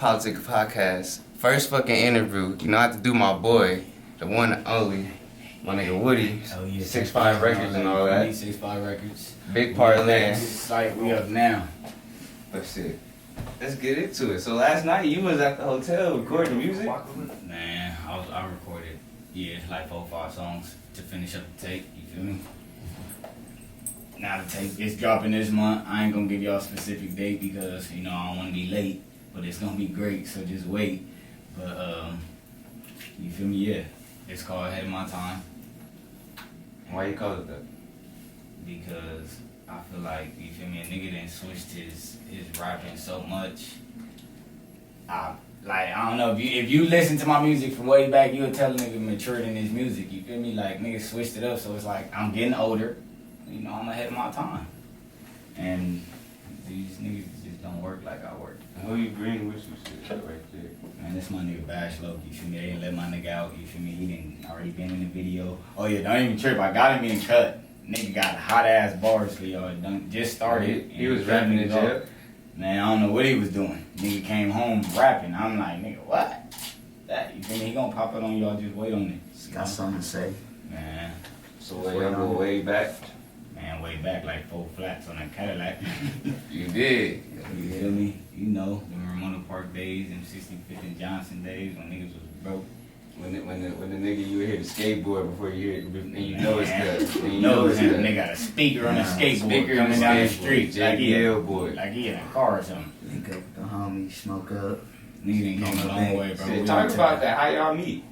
Politics Podcast. First fucking interview. You know, I have to do my boy, the one and only, my nigga Woodie SixFive Records and all that. Woodie SixFive Records. Big part of that. Site we up now. But shit, let's get into it. So last night you was at the hotel recording music? Man, I recorded, like 4 or 5 songs to finish up the tape, you feel me? Now the tape is dropping this month. I ain't gonna give y'all a specific date because, I don't wanna be late, but it's gonna be great, so just wait. But, you feel me? Yeah. It's called Ahead of My Time. Why you call it that? Because I feel like, you feel me, a nigga done switched his rapping so much. I don't know, if you listen to my music from way back, you'll tell a nigga matured in his music, you feel me? Like, niggas switched it up, so it's like, I'm getting older, I'm ahead of my time. And these niggas just don't work like I work. Who you bring with you shit right there? Man, this my nigga Bash Low, you feel me? They didn't let my nigga out, you feel me? He didn't already been in the video. Oh yeah, don't even trip, I got him in cut. Nigga got hot ass bars for y'all. Just started. He was rapping in jail? Man, I don't know what he was doing. Nigga came home rapping. I'm like, nigga, what? That, you feel me? He gonna pop it on y'all, just wait on it. Got something to say. Man. So y'all go way back? Man, way back like 4 flats on that Cadillac. You did. You feel me? You know, the Ramona Park days, them 65th and Johnson days when niggas was broke. When the nigga you hear the skateboard before you hear it, and you know it's good. You know it's good. Nigga got a speaker on a skateboard coming down the street. Like he in a car or something. Link up with the homies, smoke up. Nigga done came a long way, bro. Shit, talk about that. How y'all meet?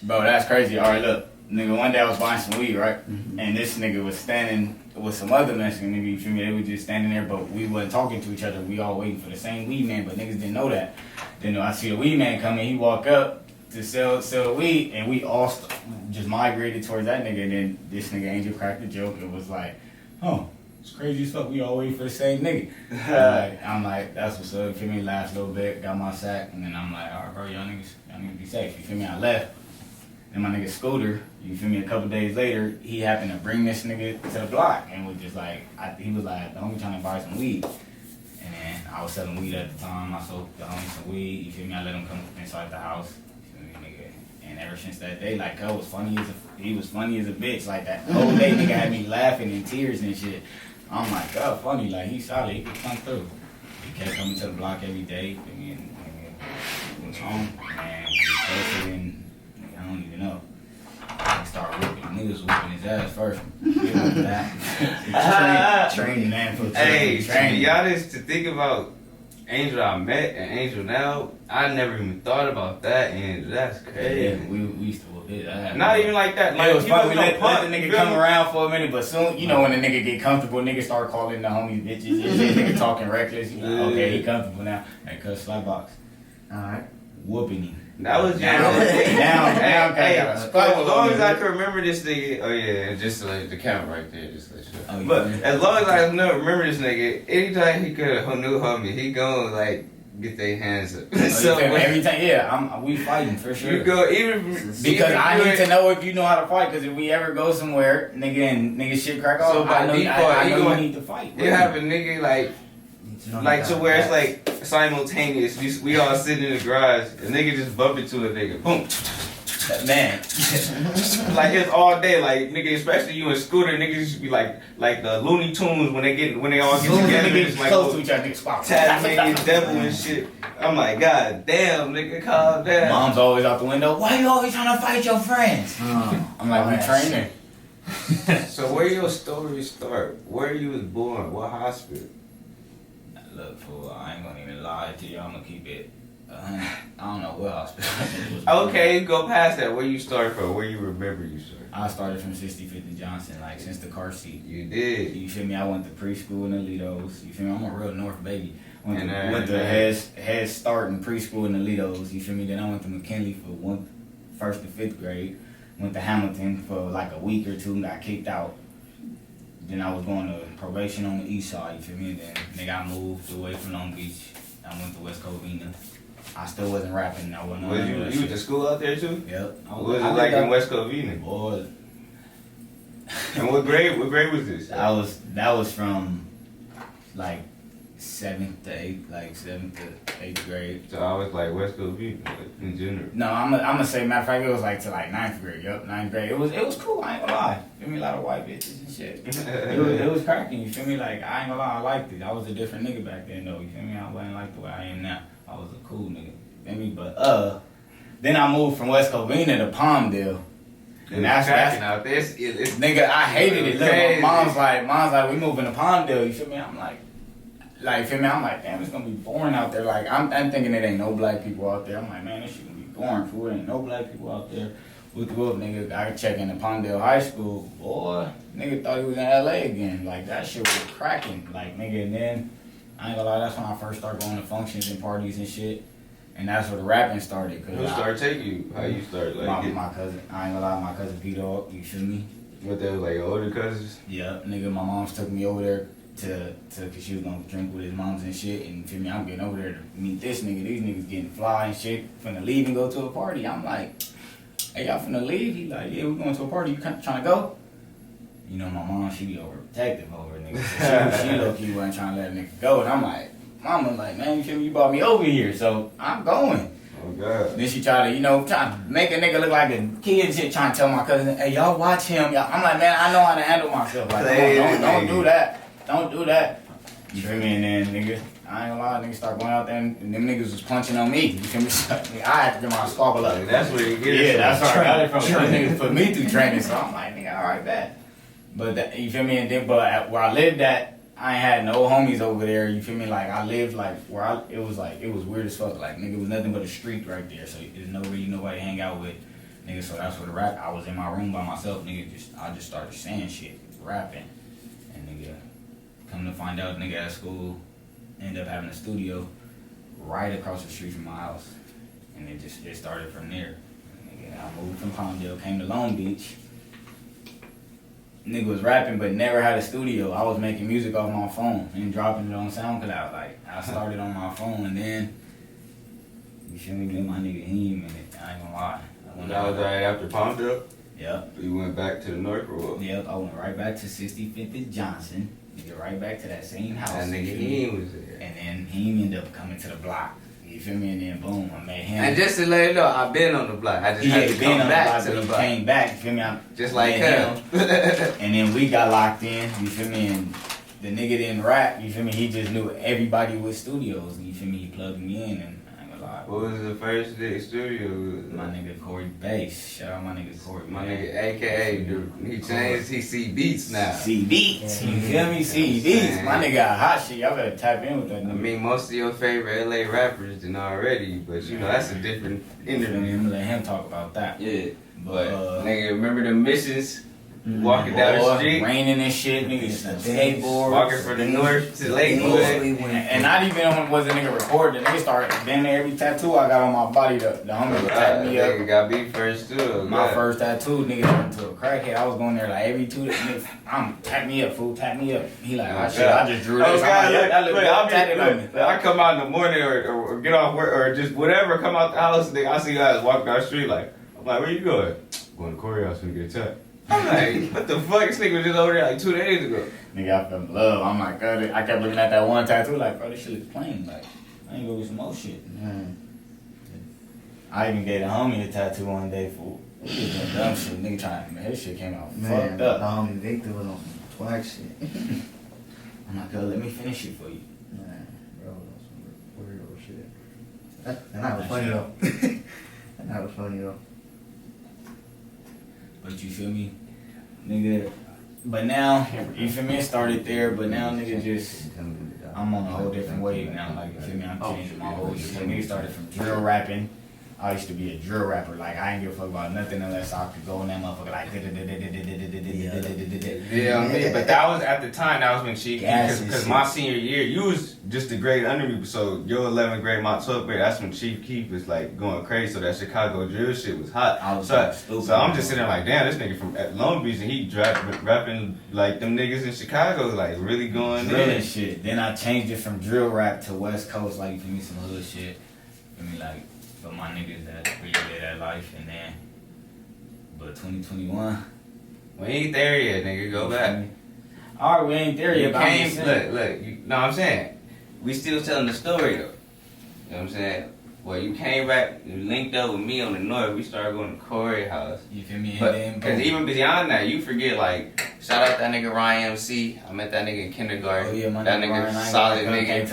Bro, that's crazy. Alright, look. Nigga, one day I was buying some weed, right? Mm-hmm. And this nigga was standing with some other Mexican nigga, you feel me? They were just standing there, but we wasn't talking to each other. We all waiting for the same weed man, but niggas didn't know that. Then I see the weed man coming, he walk up to sell the weed, and we all just migrated towards that nigga, and then this nigga Angel cracked a joke. It was like, oh, it's crazy as fuck, we all waiting for the same nigga. I'm like, that's what's up, you feel me? Laughed a little bit, got my sack, and then I'm like, alright bro, y'all niggas be safe, you feel me? I left. And my nigga Scooter, you feel me, a couple days later, he happened to bring this nigga to the block, and was just like, he was like, the homie trying to buy some weed. And then I was selling weed at the time, I sold the homie some weed, you feel me? I let him come inside the house. And ever since that day, like, he was funny as a bitch. Like, that whole day, nigga had me laughing in tears and shit. I'm like, God, funny. Like, he's solid. He could come through. He kept coming to the block every day. And went home. And he posted and I don't even know. He started whipping. Niggas whipping his ass first. Training, man. For Hey, training. to be honest, to think about Angel I met and Angel now, I never even thought about that, and that's crazy. Yeah, we used to whip his ass. Not even like that. Like, it was fun. We let the punk, nigga come around for a minute, but soon, when the nigga get comfortable, nigga start calling the homies bitches and shit, nigga talking reckless. You like, okay, he comfortable now. Hey, cuz Slapbox. Alright. Whooping him. That was Now, as long as I can remember this nigga, oh yeah, just like the camera right there, just let you know. But as long as I remember this nigga, anytime he could have new homie, he gonna like get their hands up. So every time, we fighting for sure. You go because I need to know if you know how to fight. Because if we ever go somewhere, nigga shit crack off. So I know you need to fight. You have a nigga like to where it's like simultaneous. We all sitting in the garage. A nigga just bump into a nigga. Boom. Man. Like it's all day. Like nigga, especially you and Scooter, niggas used to be like the Looney Tunes when they all get together. Niggas like close to each other, niggas Tasmanian devil and shit. I'm like, God damn, nigga, calm down. Mom's always out the window. Why you always trying to fight your friends? I'm like, we training. So where your story start? Where you was born? What hospital? Look, fool, I ain't gonna even lie to you. I'm gonna keep it. I don't know what hospital. Okay, go past that. Where you started from? Where you remember you started? I started from 65th and Johnson, like since the car seat. You did. You feel me? I went to preschool in Alitos. You feel me? I'm a real North baby. Went to head start in preschool in Alitos. You feel me? Then I went to McKinley for 1st to 5th grade. Went to Hamilton for like a week or two and got kicked out. Then I was going to probation on the east side, you feel me? And then nigga, I moved away from Long Beach. I went to West Covina. I still wasn't rapping. I wasn't. You went to school out there too? Yep. What was it like in West Covina? Boy. And what grade was this? That was from like 7th to 8th, like 7th to 8th grade. So I was like West Coast people like, in general. No, I'm gonna say, matter of fact, it was like to like 9th grade. Yup, 9th grade. It was cool. I ain't gonna lie. Feel me, a lot of white bitches and shit. it was cracking. You feel me? Like I ain't gonna lie, I liked it. I was a different nigga back then, though. You feel me? I wasn't like the way I am now. I was a cool nigga. Feel me? But then I moved from West Covina to Palmdale. And that's out there. It's nigga, I hated it. Look, my mom's like, we moving to Palmdale. You feel me? I'm like, feel me? I'm like, damn, it's gonna be boring out there. Like, I'm thinking it ain't no black people out there. I'm like, man, this shit gonna be boring. Fool, ain't no black people out there. With the whoop, nigga, I check into Palmdale High School. Boy, nigga thought he was in LA again. Like, that shit was cracking. Like, nigga, and then, I ain't gonna lie, that's when I first started going to functions and parties and shit. And that's where the rapping started. Who started taking you? How you started? Like my cousin. I ain't gonna lie, my cousin P-Dog, you feel me? What, they was like older cousins? Yeah, nigga, my mom's took me over there cause she was gonna drink with his moms and shit. And feel me, I'm getting over there to meet this nigga. These niggas getting fly and shit. Finna leave and go to a party. I'm like, hey, y'all finna leave? He like, yeah, we going to a party. You trying to go? You know, my mom, she be overprotective over niggas. So she low-key wasn't trying to let a nigga go. And I'm like, mama, like, man, you feel me? You brought me over here, so I'm going. Oh, God. Then she tried to, try to make a nigga look like a kid and shit, trying to tell my cousin, hey, y'all watch him. Y'all. I'm like, man, I know how to handle myself. Like, don't do that. Don't do that. You feel me? And then, nigga, I ain't gonna lie, niggas start going out there and them niggas was punching on me. You feel me? I had to get my squabble up. That's where you get it. Yeah, that's where I got it from. Them niggas put me through training, so I'm like, nigga, all right, bet. But you feel me? And then, but where I lived at, I ain't had no homies over there. You feel me? Like I lived like where it was weird as fuck. Like nigga, it was nothing but a street right there. So there's nobody to hang out with, nigga. So that's where the rap. I was in my room by myself, nigga. I just started saying shit, rapping, and nigga, come to find out, nigga at school, ended up having a studio right across the street from my house, and it started from there. Nigga, I moved from Palmdale, came to Long Beach. Nigga was rapping but never had a studio. I was making music off my phone and dropping it on SoundCloud. Like, I started on my phone and then, you feel me, get my nigga him and I ain't gonna lie. That was right after Palmdale? Yep. You went back to the north or what? Yep, I went right back to 65th and Johnson. Nigga, right back to that same house. That nigga he was there. And then he ended up coming to the block. You feel me? And then boom, I met him. And just to let you know, I've been on the block. I just had to come back to the block. Came back, you feel me? Just like him. And then we got locked in, you feel me? And the nigga didn't rap, you feel me? He just knew everybody with studios, you feel me? He plugged me in and I ain't gonna lie. What was the first day studio? My nigga Corey Bass. Shout out my nigga Corey. My nigga, AKA, dude. He changed, he see beats now. See beats, you feel me? See beats. My nigga got hot shit. Y'all better tap in with that nigga. I mean, most of your favorite LA rappers done already, but you know, that's a different interview. I'm gonna let him talk about that. Yeah. But, nigga, remember the missions? Walking down the street, raining and shit, niggas skateboards, walking from the north to Lakewood, and not even was a nigga recording. The nigga started damn near every tattoo I got on my body. The homie tapped me up. Nigga got beat first too. My first tattoo, nigga turned into a crackhead. I was going there like every 2 days. I'm tap me up, fool, tap me up. He like, oh shit, I just drew this. I come out in the morning or get off work or just whatever, come out the house. Nigga, I see guys walking down the street like, I'm like, where you going? Going to Corey house and get a tap. I'm like, what the fuck? This nigga was just over there like 2 days ago. Nigga, I fell in love. I'm like, God, I kept looking at that one tattoo like, bro, this shit looks plain. Like, I ain't gonna get some more shit. I even gave the homie a tattoo one day for he was doing dumb shit. Nigga trying, man, his shit came out fucked up. The homie Victor was on some twag shit. I'm like, God, let me finish it for you. Man, bro, on some weirdo shit. And that was funny though. But you feel me? Nigga, but now, you feel me, it started there, but now nigga just, I'm on a whole different wave now, like, you feel me, I'm changing my whole shit. Nigga started from drill rapping. I used to be a drill rapper, like, I ain't give a fuck about nothing unless I could go in that motherfucker like, yeah, I mean, but that was, at the time, that was when she, because my senior year, you was just a grade under me, so your 11th grade, my 12th grade, that's when Chief Keef was, like, going crazy, so that Chicago drill shit was hot. So I'm just sitting there like, damn, this nigga from Long Beach, and he rapping like them niggas in Chicago, like, really going drill and shit. Then I changed it from drill rap to West Coast, like, give me some hood shit. Give me, like, for my niggas that really live that life, and then, but 2021, we ain't there yet, nigga. Go back. Alright, we ain't there yet. Look, you know what I'm saying? we still telling the story though. You know what I'm saying? Well, you came back, you linked up with me on the north. We started going to Corey's house. You feel me? Because even beyond that, you forget, like, shout out that nigga Ryan MC. I met that nigga in kindergarten. Oh, yeah, my that nigga nigga Ryan, solid he nigga. Came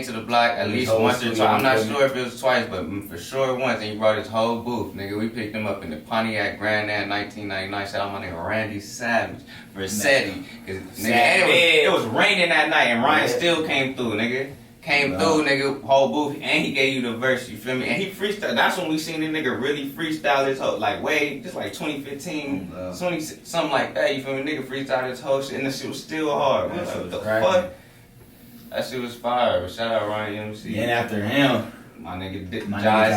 to the block at least once or twice. I'm not sure if it was twice, but for sure once. And he brought his whole booth. Nigga, we picked him up in the Pontiac Grand Am 1999. Shout out my nigga Randy Savage. Versetti. Cause, nigga, it was raining that night, and Ryan still came through, nigga. Came through, nigga, whole booth, and he gave you the verse, you feel me? And he freestyled. That's when we seen the nigga really freestyle his whole, like, way, just like 2015, 20, something like that, you feel me? Nigga freestyled his whole shit, and the shit was still hard. Man, like, what the fuck? That shit was fire, but shout out Ryan MC. And after him, my nigga Jai.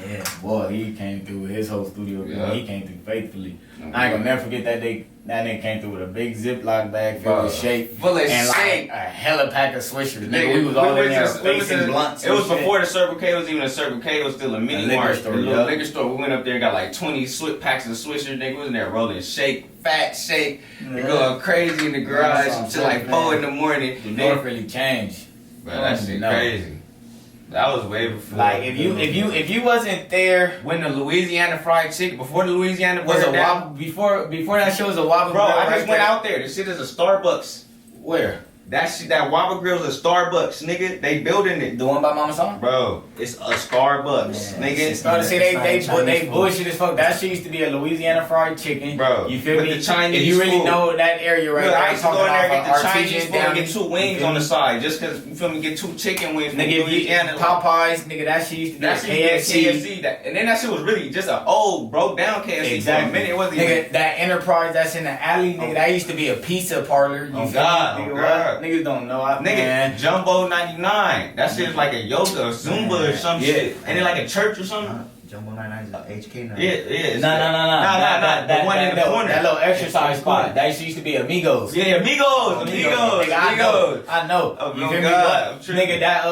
Yeah, boy, he came through with his whole studio. Yeah. He came through faithfully. I ain't gonna never forget that day. That nigga came through with a big Ziploc bag filled with shake. Full of and shake. Like a hella pack of Swishers. Nigga, we was all in there facing blunts. It was before the Circle K was even a Circle K. It was still a mini mart. A little liquor store. We went up there and got like 20 packs of Swishers. Nigga was in there rolling shake, fat shake. Yeah. Going crazy in the garage until like 4 in the morning. The North really changed. Bro, that shit crazy. That was way before. Like if you wasn't there when the Louisiana fried chicken, before the Louisiana was a Whopper, before that show was a Whopper. Bro, I just went out there. This shit is a Starbucks. Where? That shit, that Whopper Grill's a Starbucks, nigga. They building it. The one by Mama Song? Bro, it's a Starbucks, nigga. Bro, see, they bullshit as fuck. That shit used to be a Louisiana fried chicken. Bro, you feel me? The Chinese if you really food. know that area right there, I used to go in there and get the Chinese food and get 2 wings on the side. Just cause, you feel me, get 2 chicken wings from Louisiana. Popeyes, nigga, that shit used to be KFC. And then that shit was really just an old, broke down KFC. Exactly. For a minute, it wasn't nigga, even. that Enterprise that's in the alley, nigga, that used to be a pizza parlor. You oh, God. Niggas don't know. Nigga, Jumbo 99. That shit is like a yoga or Zumba or some shit. And then like a church or something. Jumbo 99 is HK now. Yeah. Nah. The one in the corner. That little exercise spot. That used to be Amigos. Yeah, Amigos. Nigga, I know. Oh, you feel me? Nigga, that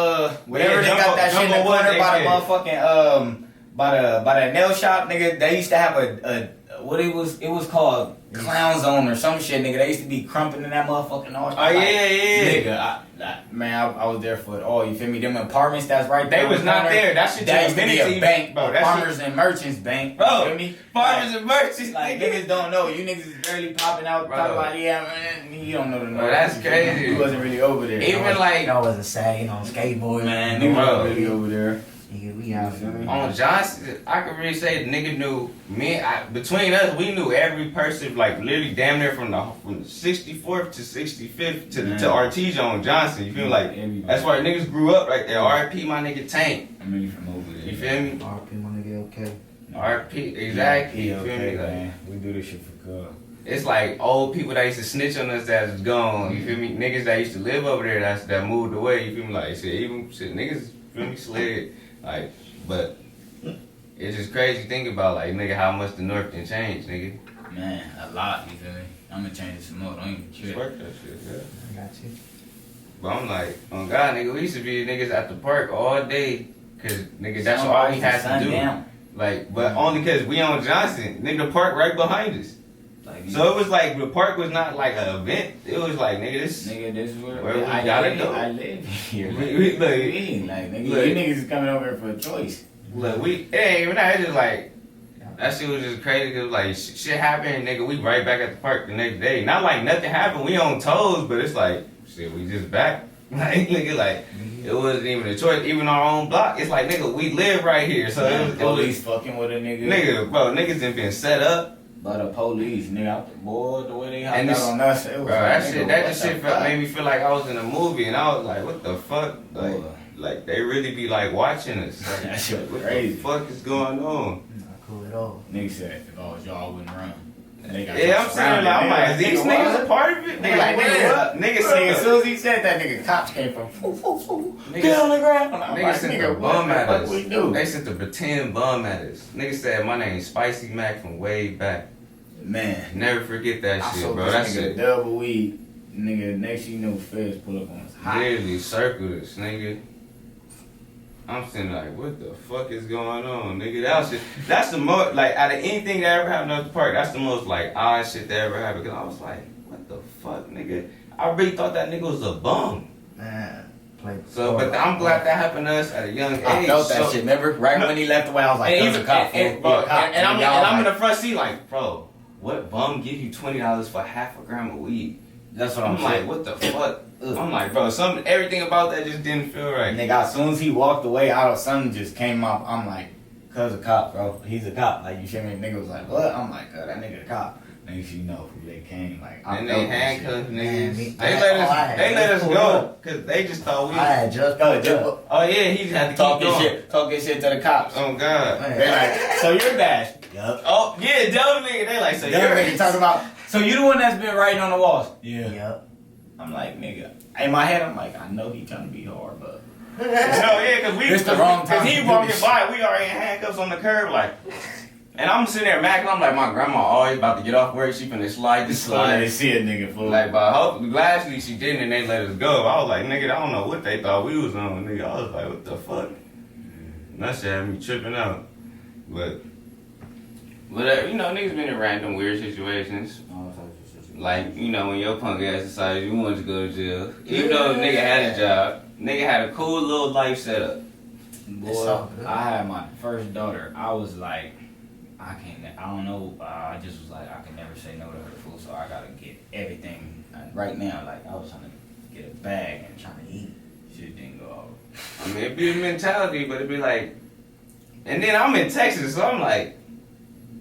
whatever they got that shit in the corner by the motherfucking by the nail shop, nigga. They used to have a what it was called Clown Zone or some shit, nigga. They used to be crumping in that motherfucking all. Oh yeah. Nigga, I was there for it all. You feel me? Them apartments that's right there. They was not there. That shit used to be a bank, bro. Farmers and Merchants Bank. Bro, you feel me? Farmers and Merchants. Like niggas don't know. You niggas is barely popping out. Talking about man, you don't know the Bro, that's crazy. You wasn't really over there. Even like I wasn't sagging on skateboard. Man, nigga wasn't really over there. We out here. On Johnson, I could really say the nigga knew me. Between us, we knew every person, like literally damn near from the 64th to 65th to Artesia on Johnson. You feel like that's why niggas grew up right there. RP my nigga Tank. I'm really from over there. You feel me? RP my nigga okay. RP exactly. You feel me? Man. We do this shit for God. It's like old people that used to snitch on us that's gone. You feel me? Niggas that used to live over there that moved away. You feel me? Like shit, even shit niggas feel me slid. Like, but it's just crazy to think about, like, nigga, how much the North can change, nigga. Man, a lot, you feel me? I'm gonna change it some more, don't even Just work that shit, yeah. I got you. But I'm like, oh God, nigga, we used to be niggas at the park all day, cause, nigga, that's all we had to do. Down. Like, but only cause we on Johnson, nigga, the park right behind us. Like, so it was like, the park was not like an event, it was like, nigga, this is where we gotta go. I live here. Like, nigga, you niggas is coming over here for a choice. Look, it ain't even that, it's just like, that shit was just crazy cause like shit happened, nigga. We right back at the park the next day. Not like nothing happened. We on toes, but it's like shit. We just back. Like nigga, like it wasn't even a choice. Even our own block. It's like nigga, we live right here. So man, police fucking with a nigga. Nigga, bro, niggas done been set up. By the police, nigga, boy, the way they hopped out on us, it was bro, that shit made me feel like I was in a movie, and I was like, what the fuck, like they really be like watching us. Like, that shit was what crazy. the fuck is going on? Cool at all. Nigga said, if I was y'all, I wouldn't run. Yeah, I'm saying, like, I'm like, these niggas a part of it? Nigga, like, nigga said, as soon as he said that, nigga, cops came from, get on the ground. Nigga sent the bum at us. They sent the pretend bum at us. Nigga said, my name's Spicy Mac from way back. Man. Never forget that shit, bro. That shit. Double weed. Nigga, next you know, feds pull up on us. Literally circled us, nigga. I'm sitting like, what the fuck is going on, nigga? That's the most, like, out of anything that ever happened at the park, that's the most, like, odd shit that ever happened. Because I was like, what the fuck, nigga? I really thought that nigga was a bum. Man. So, but I'm glad that happened to us at a young age. I felt that shit. Remember, right when he left away, I was like, and "He's a cop." I'm in the front seat, like, bro, what bum give you $20 for half a gram of weed? That's what I'm like, what the fuck? I'm like, bro, everything about that just didn't feel right. Nigga, as soon as he walked away, out of something just came up. I'm like, "Cuz a cop, bro. He's a cop." Like, you feel me? Nigga was like, "What?" I'm like, "Cuz that nigga a cop." Next you know, they came like. And they handcuffed niggas. They let let us go because they just thought we. I had just Oh yeah, he just had to talk keep going. Talking shit to the cops. Oh god. They like, "So you're Dash?" Yup. Oh yeah, dumb nigga. They like, so The other nigga talking about, "So you the one that's been writing on the walls?" Yeah. Yup. I'm like, nigga. In my head, I'm like, I know he trying to be hard, but. No, yeah, because It's the wrong time he to do walking this by, we already in handcuffs on the curb, like. And I'm sitting there macking. I'm like, my grandma always about to get off work. She finna slide this slide. They see a nigga fool. Like, but hopefully, lastly she didn't, and they let us go. I was like, nigga, I don't know what they thought we was on, nigga. I was like, what the fuck? And that shit had me tripping out. But you know, niggas been in random weird situations. Like, you know, when your punk ass decided you wanted to go to jail, even though nigga had a job, nigga had a cool little life setup. Boy, I had my first daughter. I was like, I don't know. I just was like, I can never say no to her fool, so I gotta get everything. And right now, like, I was trying to get a bag and trying to eat. Shit didn't go off. I mean, it'd be a mentality, but it'd be like, and then I'm in Texas, so I'm like,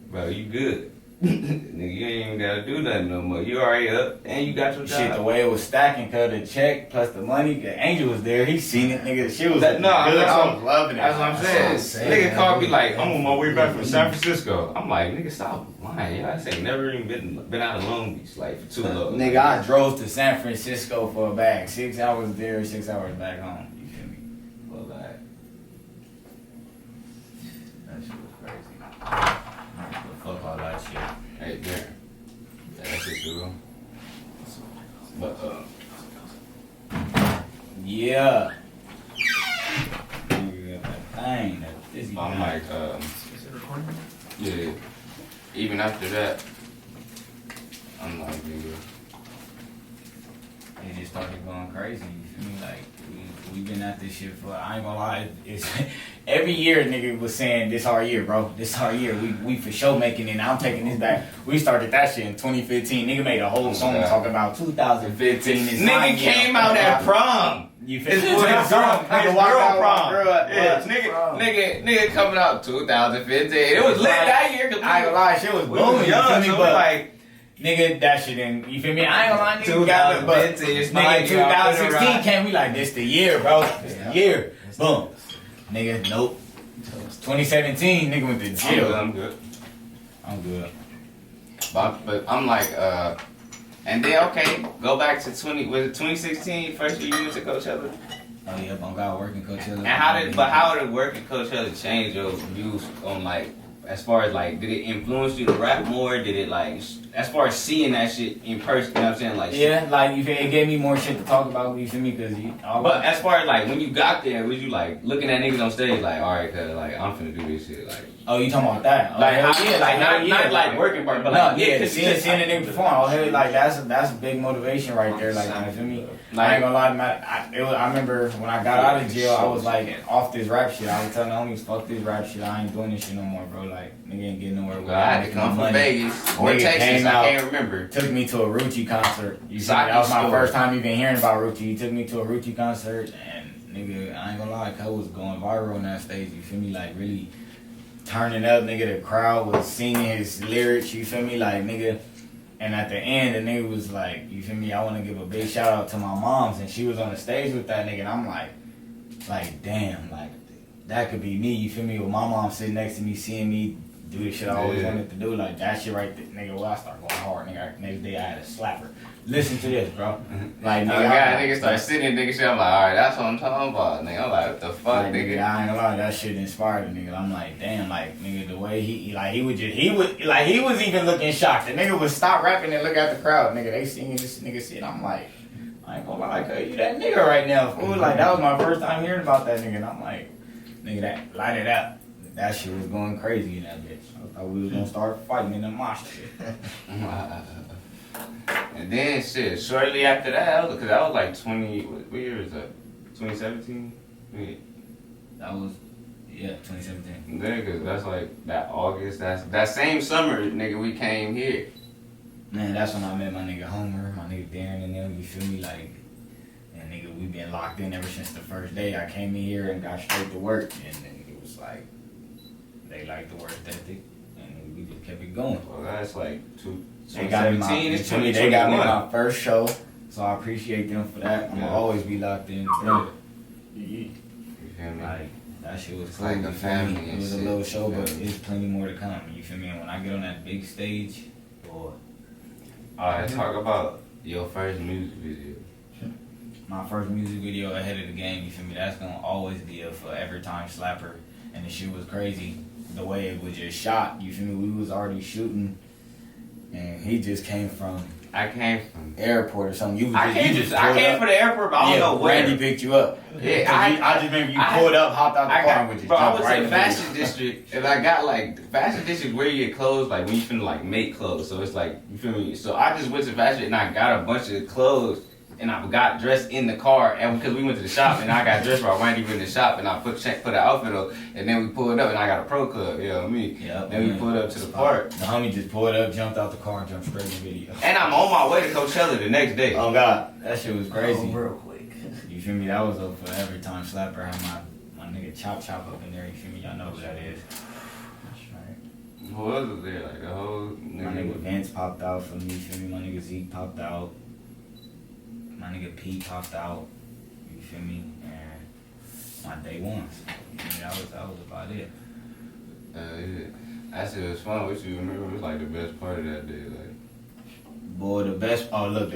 bro, you good. Nigga, you ain't even gotta do nothing no more. You already up, and you got your job. Shit, the way it was stacking, cause the check plus the money, the angel was there. He seen it, nigga. She was No, I that's was loving it. That's what I'm saying. Nigga called me like, I'm on my way back from San Francisco. I'm like, nigga, stop lying. Y'all ain't never even been out of Long Beach like for too long. Nigga, I drove to San Francisco for a bag. 6 hours there, 6 hours back home. You feel me? Well, like, That shit was crazy. But fuck all that shit. right there. Yeah, that shit cool. But Yeah. Nigga, that thing, that dizzy I'm thing. like, yeah. Even after that, I'm like, nigga. It just started going crazy. You feel me? Like we been at this shit for. I ain't gonna lie. It's every year nigga was saying this our year, bro. This our year. We for sure making it. And I'm taking this back. We started that shit in 2015. Nigga made a whole song talking about 2015. Is my Nigga year. came out at prom. You His feel me? girl prom. Yeah, Nigga coming out 2015. It was lit that year. I ain't gonna lie, shit was We booming. was You young, feel me? so But like, nigga, that shit didn't. You feel me? I ain't gonna lie, nigga. Got it, but 2016 came. We like this the year, bro. This the year. Boom. Nigga, nope. 2017, nigga went to jail. I'm good. I'm good. But I'm like, and then okay, go back to 2016, first year you went to Coachella? Oh yeah, I'm got working Coachella. And how did work at Coachella change your views on like, as far as like, did it influence you to rap more? Did it like, as far as seeing that shit in person, you know what I'm saying? Like, yeah, like you feel it gave me more shit to talk about. You feel me? Cause but as far as like when you got there, was you like looking at niggas on stage like, all right, cause like I'm finna do this shit, like. Oh, you talking about that? Oh, Like, yeah, like not like working part, but like, yeah, seeing a nigga perform. Oh, hey, like that's a big motivation right there. Like, you feel me? I ain't gonna lie, man. I remember when I got out of jail, I was like off this rap shit. I was telling the homies, fuck this rap shit. I ain't doing this shit no more, bro. Like, nigga ain't getting nowhere. I had to come from Vegas or Nigga Texas. came I out, can't remember. Took me to a Rucci concert. You see, that was my first time even hearing about Rucci. He took me to a Rucci concert, and nigga, I ain't gonna lie, Cuz was going viral on that stage. You feel me? Like really turning up, nigga. The crowd was singing his lyrics. You feel me? Like nigga. And at the end, the nigga was like, you feel me? I want to give a big shout out to my moms, and she was on the stage with that nigga, and I'm like, damn, like that could be me. You feel me? With my mom sitting next to me, seeing me do the shit I always wanted to do, like that shit right there, nigga. Well, I start going hard, nigga. Next day I had a slapper. Listen to this, bro. Like nigga started sitting nigga shit. I'm like, all right, that's what I'm talking about, nigga. I'm like, what the fuck, like, nigga? I ain't gonna lie, that shit inspired a nigga. I'm like, damn, like nigga, the way he was even looking shocked. The nigga would stop rapping and look at the crowd, nigga. They singing this nigga shit. I'm like, I ain't gonna lie, cuz you that nigga right now, fool. Like that was my first time hearing about that nigga, and I'm like, nigga, that light it up. That shit was going crazy in that bitch. I thought we was gonna start fighting in the mosh pit. And then shit, shortly after that, because I was like 20, what year is that? 2017? Yeah. That was 2017. Nigga, that's like that August. That's that same summer, nigga. We came here. Man, that's when I met my nigga Homer, my nigga Darren, and them. You feel me? Like, and nigga, we been locked in ever since the first day. I came in here and got straight to work, and then it was like they liked the work ethic, and we just kept it going. Well, that's like They got me it's 2021. They got me my first show, so I appreciate them for that. I'm gonna always be locked in. You feel me? Like, that shit was It's cool. like a family. It was a little show, but it's plenty more to come. You feel me? And when I get on that big stage, boy. Alright, talk about your first music video. My first music video ahead of the game, you feel me? That's gonna always be a forever time slapper. And the shit was crazy. The way it was just shot, you feel me? We was already shooting, and he just came from I came from airport or something. I came from the airport, but I don't know where. Randy picked you up. Yeah, I just remember you pulled up, hopped out the car, and went just bro, I jumped went right to in the the fashion district, and I got like the fashion district where you get clothes, like when you finna like make clothes. So it's like, you feel me? So I just went to fashion and I got a bunch of clothes, and I got dressed in the car, and because we went to the shop, and I got dressed while Randy was in the shop, and I put an outfit on, and then we pulled up, and I got a pro club, you know what I mean? Yep, then we pulled up to the park. The homie just pulled up, jumped out the car, and jumped straight in the video. And I'm on my way to Coachella the next day. Oh God, that shit was crazy. Real quick. You feel me? That was a forever time slapper. I had my nigga Chop up in there. You feel me? Y'all know who that is. That's right. Who else was there? Like the whole My nigga Vince popped out for me. You feel me? My nigga Zeke popped out. My nigga Pete popped out. You feel me? And my day ones. You feel me? That was about it. Yeah. That shit was fun. What you remember was like the best part of that day, like. Boy, the best part of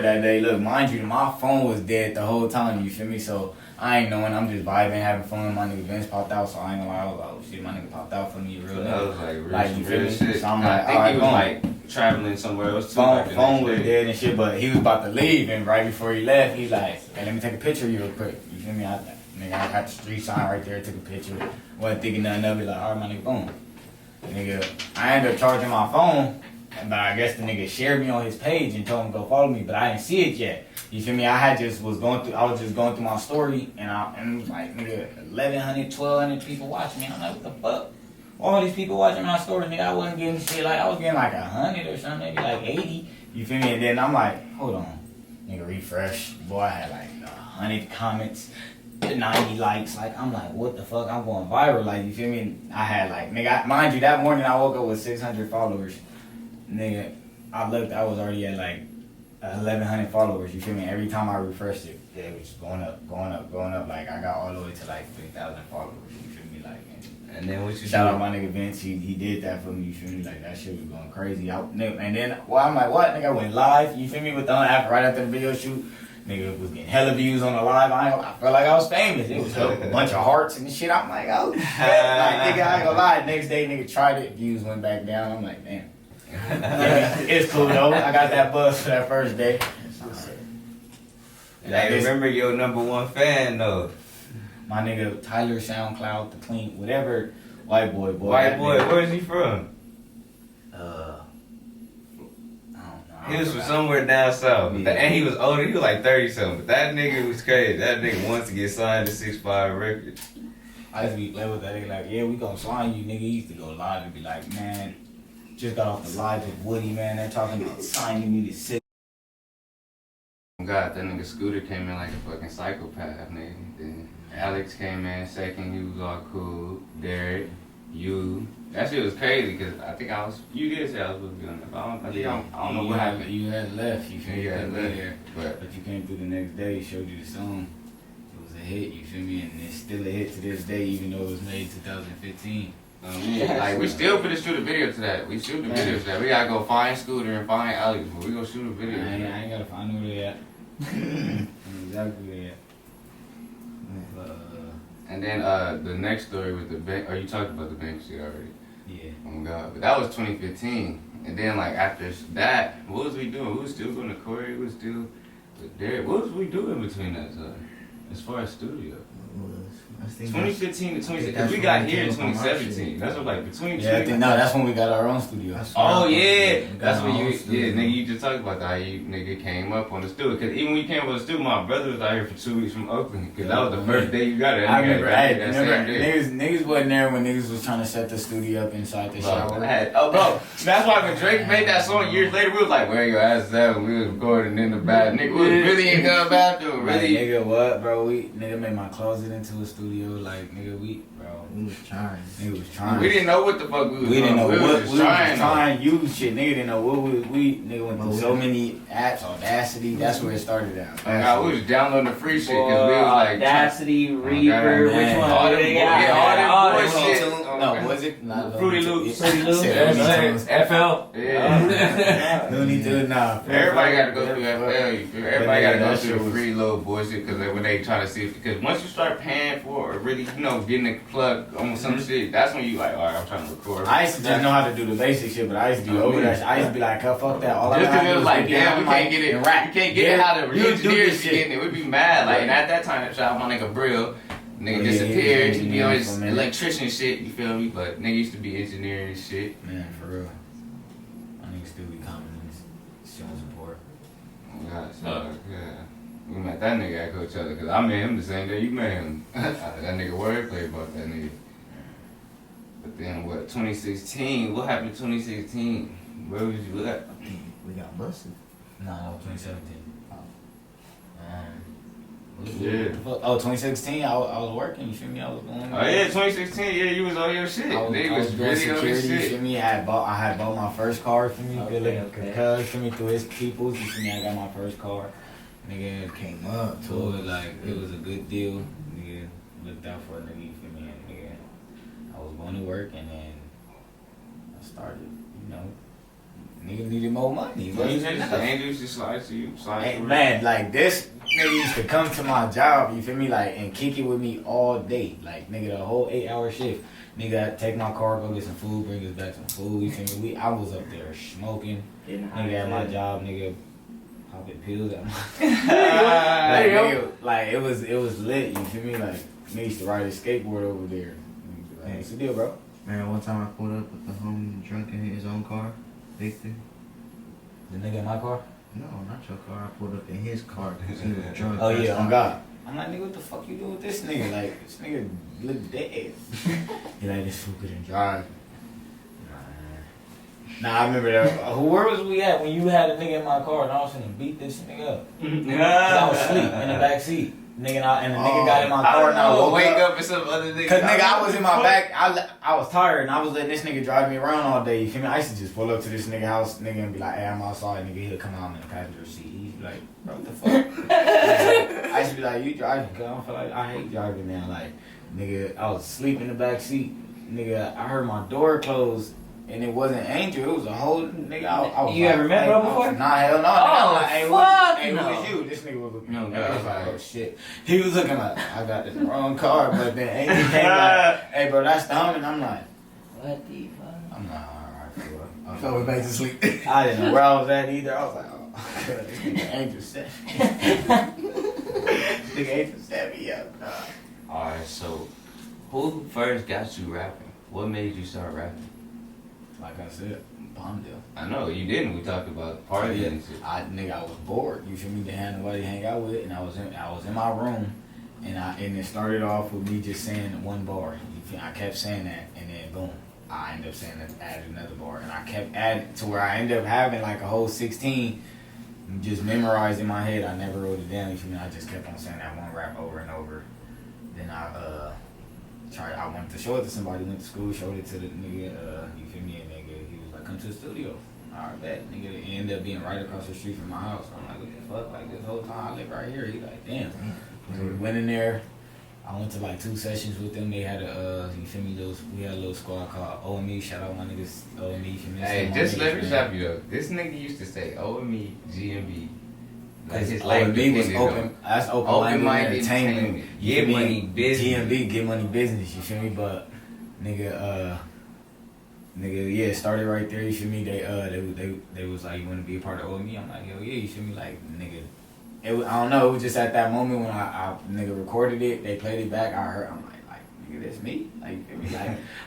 that day, look, mind you, my phone was dead the whole time, you feel me? So I ain't knowing, I'm just vibing, having fun. My nigga Vince popped out, so I ain't gonna lie, I was like, oh shit, my nigga popped out for me, real That nigga. was like Like, you feel real me? shit. So I'm like, I think alright, he was like traveling somewhere else too. Phone was dead and shit, but he was about to leave, and right before he left, he's like, hey, let me take a picture of you real quick. You feel me? I got the street sign right there, took a picture. Wasn't thinking nothing of it, like, alright, my nigga, boom. Nigga, I ended up charging my phone, but I guess the nigga shared me on his page and told him to go follow me, but I didn't see it yet. You feel me? I was just going through my story, and it was like, nigga, 1,100, 1,200 people watching me. I'm like, what the fuck? All these people watching my story, nigga, I wasn't getting shit, like, I was getting like 100 or something, maybe like 80. You feel me? And then I'm like, hold on. Nigga, refresh. Boy, I had like 100 comments, 90 likes. Like, I'm like, what the fuck? I'm going viral. Like, you feel me? I had like, nigga, mind you, that morning I woke up with 600 followers. Nigga, I looked, I was already at like 1,100 followers. You feel me? Every time I refreshed it, it was going up, going up, going up. Like, I got all the way to like 3,000 followers. You feel me? Like, and then what you shout out my nigga Vince, he did that for me, you feel me? Like, that shit was going crazy. And then, well, I'm like, what? Nigga, I went live, you feel me? Right after the video shoot. Nigga was getting hella views on the live. I felt like I was famous. It was a bunch of hearts and shit. I'm like, oh shit. Like, nigga, I ain't gonna lie. Next day, nigga tried it. Views went back down. I'm like, damn. Yeah, it's cool though. I got that buzz for that first day. And I remember your #1 fan though. My nigga Tyler SoundCloud, the clean, whatever. White boy. White boy, where's he from? He was from somewhere down south. Yeah. And he was older, he was like 30 something. But that nigga was crazy. That nigga wants to get signed to 6'5" Records. I used to be playing with that nigga like, yeah, we gonna sign you, nigga. He used to go live and be like, man, just got off the live with Woody, man. They're talking about signing me to 6. God, that nigga Scooter came in like a fucking psychopath, nigga. Then Alex came in second, he was all cool. Derek, you. That shit was crazy because I think you did say I was supposed to be on there. I don't know what happened. You had left, you feel me? You had left there. But you came through the next day, showed you the song. It was a hit, you feel me? And it's still a hit to this day, even though it was made 2015. Like, we still finna shoot a video to that. We shoot the video to that. We gotta go find Scooter and find Alex, but we gonna shoot a video. I ain't gotta find who they at. Exactly who they at. And then the next story was the bank. Oh, you talked about the bank shit already. Yeah. Oh God, but that was 2015. And then like after that, what was we doing? We was still going to Corey. We was still with Derek. What was we doing between that time? As far as studio. I think 2015 to 2016, because we got here in 2017. That's what, like, between Yeah, I think, no, that's when we got our own studio. Oh, yeah. That's when you, yeah, nigga, you just talked about that, how you, nigga, came up on the studio. Because even when you came up on the studio, my brother was out here for 2 weeks from Oakland. Because that was the first day you got it. I remember, niggas wasn't there when niggas was trying to set the studio up inside the shower. Bro, that's why when Drake made that song years later, we was like, where your ass at? When we was recording in the bathroom. Nigga, we was really in the bathroom, really. Like, nigga, what, bro? Nigga made my closet into a studio. Like, nigga, we was trying. Nigga was trying. We didn't know what the fuck we was doing. We didn't know what we was trying to use shit. Nigga didn't know what nigga went through so many apps, Audacity. That's where it started out. We was downloading the free shit because we was like Audacity, Reaper, which one? All them bullshit. No, was it? Not Fruity Loops. FL. Yeah. Looney Tunes, nah. Everybody got to go through FL. Everybody got to go through the free little bullshit because when they try to see if, because once you start paying for or really, getting a plug on some shit, that's when you like, all right, I'm trying to record. I used to just know how to do the basic shit, but I used to be over that shit. I used to be like, fuck that. All just I because it was like, damn, we can't get it. You can't get it how the engineers be getting it. We'd be mad. Like, and at that time, shout out my nigga Brill. Nigga disappeared. He be on his electrician shit, you feel me? But nigga used to be engineering and shit. Man, for real. My niggas still be commenting, showing support. Oh, God, so, yeah. We met that nigga at Coachella, because I met him the same day you met him. That nigga wordplay about that nigga. But then, 2016? What happened in 2016? Where was you at? We got busted. No, 2017. Yeah. Oh, 2016, I was working, you feel me? I was going. Oh, yeah, 2016, yeah, you was on your shit. I was really doing on your security, you shit. feel me? I had bought my first car, for me? Cuz, for me, through his peoples, you feel me? I got my first car. Nigga came up to it, like, it was a good deal. Nigga looked out for a nigga, you feel me? And nigga, I was going to work, and then I started, nigga needed more money. Angels just slide to you, Hey, man, like, this nigga used to come to my job, you feel me, like, and kick it with me all day. Like, nigga, the whole 8-hour shift. Nigga, take my car, go get some food, bring us back some food, you feel me? I was up there smoking. Nigga at my job, nigga, popping pills at my it was lit, you feel me? Like, nigga used to ride a skateboard over there. Like, what's the deal, bro? Man, one time I pulled up with the homie drunk in his own car, Victor. The nigga in my car? No, not your car. I pulled up in his car because he was drunk. Oh yeah, on God. I'm like, nigga, what the fuck you doing with this nigga? Like, this nigga look dead. He like, this fool couldn't drive. Nah, I remember that. Where was we at when you had a nigga in my car and I was finna beat this nigga up? I was asleep in the back seat. Nigga, and the nigga got in my car and I woke wake up and some other nigga. Cause nigga, I was in my back. I was tired and I was letting this nigga drive me around all day. You feel me? I used to just pull up to this nigga house, nigga, and be like, hey, I'm outside. Nigga, he'll come out in the passenger seat. He'd be like, bro, what the fuck? I used to be like, you driving? Cause I don't feel like I hate driving now. Like, nigga, I was asleep in the back seat. Nigga, I heard my door close. And it wasn't Angel, it was a whole nigga. I was you like, ever met bro before? Nah, hell no. Oh, like, hey, fuck hey, no. who was you? This nigga was looking. No, I was God. like, oh shit. He was looking like, I got the wrong car. But then Angel came like, hey bro, that's dumb. And I'm like, What the fuck? I'm like, alright, cool. I fell back to sleep. I didn't know where I was at either. I was like, oh, this nigga Angel set me. This nigga Angel set me up. Alright, so who first got you rapping? What made you start rapping? Like I said, Palmdale. I know you didn't. We talked about partying and shit. I was bored. You feel me? Didn't have nobody to hang out with, and I was in my room, and it started off with me just saying one bar. You feel, I kept saying that, and then boom, I ended up saying that, added another bar, and I kept adding to where I ended up having like a whole 16, just memorized in my head. I never wrote it down. You feel me? I just kept on saying that one rap over and over. Then I wanted to show it to somebody. Went to school, showed it to the nigga. You feel me? And nigga, he was like, "Come to the studio." Alright, bet. Nigga, it ended up being right across the street from my house. I'm like, "What the fuck?" Like this whole time I live right here. He like, "Damn." So we went in there. I went to like 2 sessions with them. They had you feel me? We had a little squad called OME. Shout out my niggas OME. You feel me? Hey, just let me stop you though. This nigga used to say OME, GMB. Like Cause his OME was open. That's open minded entertainment. Get money business. GMB, get money business. You feel me? But nigga, yeah, it started right there. You feel me? They was like, you want to be a part of OME? I'm like, hell yeah. You feel me? Like nigga, I don't know. It was just at that moment when I nigga recorded it. They played it back. I heard. I'm like, nigga, that's me. Like, I ain't